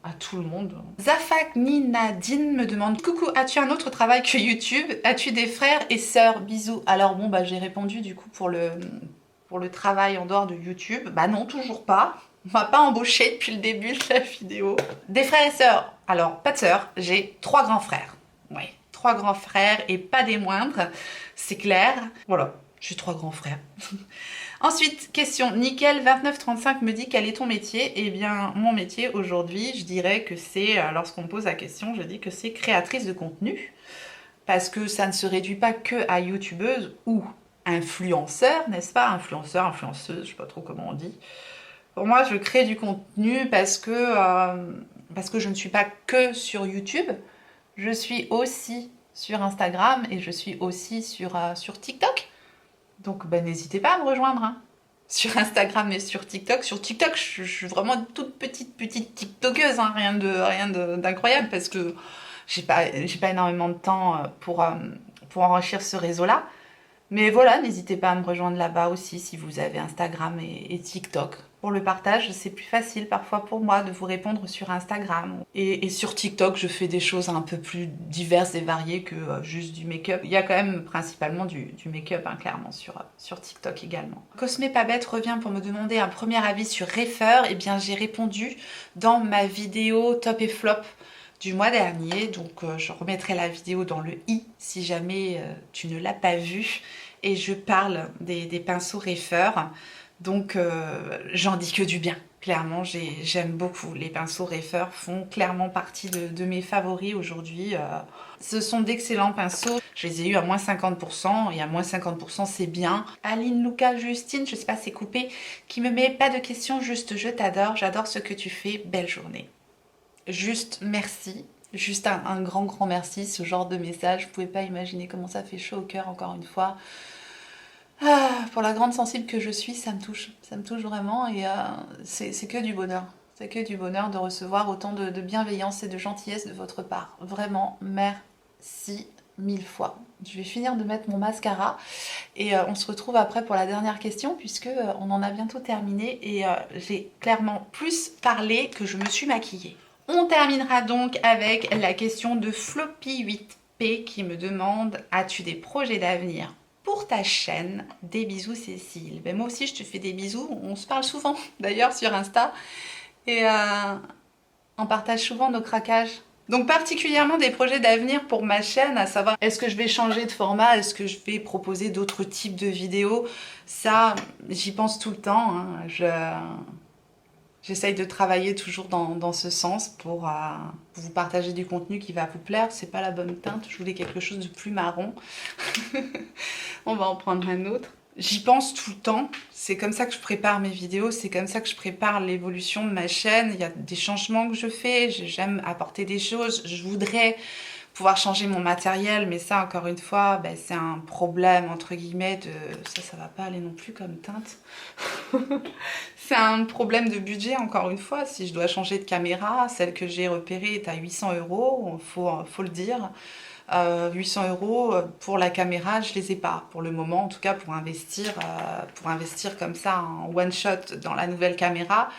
à tout le monde. Zafak Ninadine me demande: coucou, as-tu un autre travail que YouTube? As-tu des frères et sœurs? Bisous. Alors bon, bah j'ai répondu du coup pour le travail en dehors de YouTube. Bah non, toujours pas. On m'a pas embauché depuis le début de la vidéo. Des frères et sœurs? Alors, pas de sœurs, j'ai 3 grands frères. Ouais, 3 grands frères et pas des moindres, c'est clair. Voilà, j'ai 3 grands frères. Ensuite, question, Nickel2935 me dit: quel est ton métier? Eh bien, mon métier aujourd'hui, je dirais que c'est, lorsqu'on me pose la question, je dis que c'est créatrice de contenu, parce que ça ne se réduit pas que à youtubeuse ou influenceur, n'est-ce pas? Influenceur, influenceuse, je sais pas trop comment on dit. Pour moi, je crée du contenu parce que je ne suis pas que sur YouTube, je suis aussi sur Instagram et je suis aussi sur TikTok. Donc bah, n'hésitez pas à me rejoindre hein, sur Instagram et sur TikTok. Sur TikTok, je suis vraiment une toute petite TikTokeuse, hein, rien d'incroyable parce que j'ai pas énormément de temps pour enrichir ce réseau-là. Mais voilà, n'hésitez pas à me rejoindre là-bas aussi si vous avez Instagram et TikTok. Pour le partage, c'est plus facile parfois pour moi de vous répondre sur Instagram. Et sur TikTok, je fais des choses un peu plus diverses et variées que juste du make-up. Il y a quand même principalement du make-up, hein, clairement, sur TikTok également. Cosmé pas bête revient pour me demander un premier avis sur Refer. Eh bien, j'ai répondu dans ma vidéo top et flop du mois dernier, donc je remettrai la vidéo dans le i si jamais tu ne l'as pas vue, et je parle des pinceaux Refer, donc j'en dis que du bien, clairement j'aime beaucoup, les pinceaux Refer font clairement partie de mes favoris aujourd'hui, ce sont d'excellents pinceaux, je les ai eu à moins 50%, et à moins 50% c'est bien. Aline Luca Justine, je sais pas c'est coupé, qui me met: pas de questions, juste je t'adore, j'adore ce que tu fais, belle journée. Juste merci, juste un grand merci, ce genre de message, vous pouvez pas imaginer comment ça fait chaud au cœur encore une fois. Pour la grande sensible que je suis, ça me touche vraiment et c'est que du bonheur. C'est que du bonheur de recevoir autant de bienveillance et de gentillesse de votre part. Vraiment, merci 1000 fois. Je vais finir de mettre mon mascara et on se retrouve après pour la dernière question puisque on en a bientôt terminé et j'ai clairement plus parlé que je me suis maquillée. On terminera donc avec la question de Floppy8P qui me demande: as-tu des projets d'avenir pour ta chaîne? Des bisous Cécile. Ben moi aussi je te fais des bisous, on se parle souvent d'ailleurs sur Insta et on partage souvent nos craquages. Donc particulièrement des projets d'avenir pour ma chaîne, à savoir est-ce que je vais changer de format, est-ce que je vais proposer d'autres types de vidéos, ça j'y pense tout le temps, hein. J'essaye de travailler toujours dans ce sens pour vous partager du contenu qui va vous plaire. C'est pas la bonne teinte, je voulais quelque chose de plus marron. On va en prendre un autre. J'y pense tout le temps, c'est comme ça que je prépare mes vidéos, c'est comme ça que je prépare l'évolution de ma chaîne. Il y a des changements que je fais, j'aime apporter des choses, je voudrais pouvoir changer mon matériel, mais ça encore une fois, ben, c'est un problème entre guillemets de... Ça va pas aller non plus comme teinte. C'est un problème de budget encore une fois, si je dois changer de caméra, celle que j'ai repérée est à 800 €, faut le dire. 800 € pour la caméra, je les ai pas pour le moment, en tout cas pour investir comme ça en one shot dans la nouvelle caméra,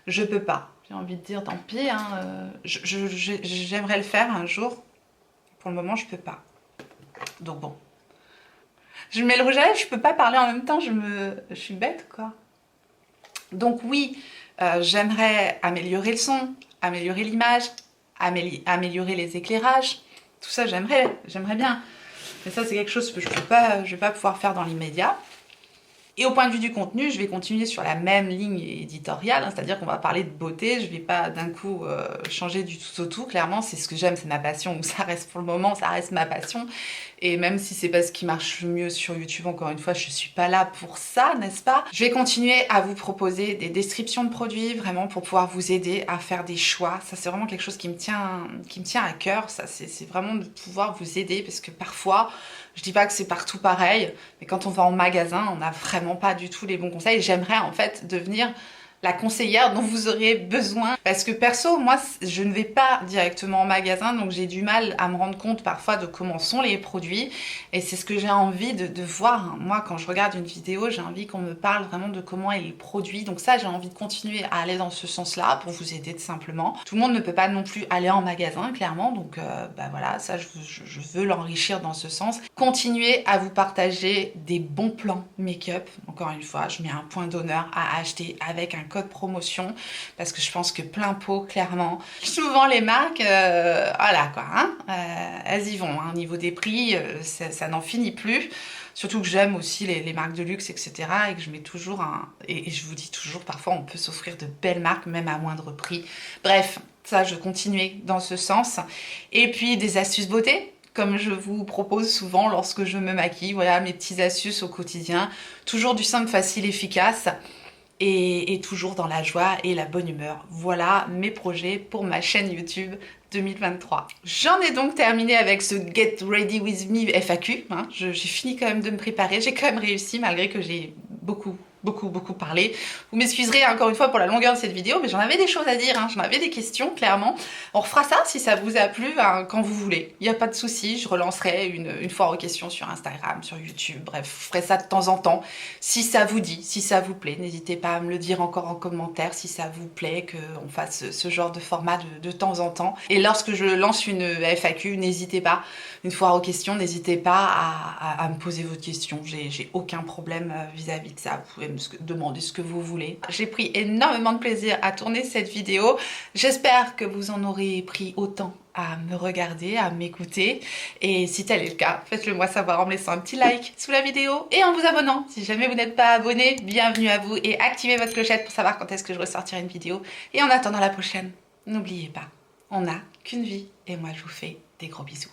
je peux pas. J'ai envie de dire tant pis, hein, j'aimerais le faire un jour. Pour le moment, je peux pas. Donc bon. Je mets le rouge à lèvres, je peux pas parler en même temps, je suis bête, quoi. Donc oui, j'aimerais améliorer le son, améliorer l'image, améliorer les éclairages. Tout ça, j'aimerais bien. Mais ça, c'est quelque chose que je vais pas pouvoir faire dans l'immédiat. Et au point de vue du contenu, je vais continuer sur la même ligne éditoriale, hein, c'est-à-dire qu'on va parler de beauté, je ne vais pas d'un coup changer du tout au tout, clairement c'est ce que j'aime, c'est ma passion, donc ça reste pour le moment, ça reste ma passion, et même si c'est pas ce qui marche le mieux sur YouTube, encore une fois, je suis pas là pour ça, n'est-ce pas? Je vais continuer à vous proposer des descriptions de produits, vraiment pour pouvoir vous aider à faire des choix, ça c'est vraiment quelque chose qui me tient à cœur, ça c'est vraiment de pouvoir vous aider, parce que parfois, Je dis pas que c'est partout pareil, mais quand on va en magasin, on n'a vraiment pas du tout les bons conseils. J'aimerais en fait devenir la conseillère dont vous auriez besoin. Parce que perso, moi, je ne vais pas directement en magasin, donc j'ai du mal à me rendre compte parfois de comment sont les produits. Et c'est ce que j'ai envie de voir. Moi, quand je regarde une vidéo, j'ai envie qu'on me parle vraiment de comment est le produit. Donc ça, j'ai envie de continuer à aller dans ce sens-là pour vous aider tout simplement. Tout le monde ne peut pas non plus aller en magasin, clairement. Donc bah voilà, ça, je veux l'enrichir dans ce sens. Continuer à vous partager des bons plans make-up. Encore une fois, je mets un point d'honneur à acheter avec un code promotion parce que je pense que plein pot, clairement. Souvent les marques, voilà quoi, hein, elles y vont, hein, au niveau des prix, ça n'en finit plus. Surtout que j'aime aussi les marques de luxe, etc. Et que je mets toujours et je vous dis toujours, parfois on peut s'offrir de belles marques, même à moindre prix. Bref, ça je continuais dans ce sens. Et puis des astuces beauté, comme je vous propose souvent lorsque je me maquille. Voilà mes petites astuces au quotidien. Toujours du simple, facile, efficace. Et toujours dans la joie et la bonne humeur. Voilà mes projets pour ma chaîne YouTube 2023. J'en ai donc terminé avec ce Get Ready With Me FAQ. Hein. J'ai fini quand même de me préparer. J'ai quand même réussi malgré que j'ai beaucoup parlé. Vous m'excuserez encore une fois pour la longueur de cette vidéo, mais j'en avais des choses à dire, hein. J'en avais des questions, clairement. On refera ça si ça vous a plu, hein, quand vous voulez. Il n'y a pas de souci, je relancerai une foire aux questions sur Instagram, sur YouTube, bref, je ferai ça de temps en temps. Si ça vous dit, si ça vous plaît, n'hésitez pas à me le dire encore en commentaire si ça vous plaît qu'on fasse ce genre de format de temps en temps. Et lorsque je lance une FAQ, n'hésitez pas, une foire aux questions, n'hésitez pas à me poser votre question. J'ai aucun problème vis-à-vis de ça. Vous pouvez me demander ce que vous voulez. J'ai pris énormément de plaisir à tourner cette vidéo. J'espère que vous en aurez pris autant à me regarder, à m'écouter. Et si tel est le cas, faites-le moi savoir en me laissant un petit like sous la vidéo et en vous abonnant. Si jamais vous n'êtes pas abonné, bienvenue à vous et activez votre clochette pour savoir quand est-ce que je ressortirai une vidéo. Et en attendant la prochaine, n'oubliez pas, on n'a qu'une vie et moi je vous fais des gros bisous.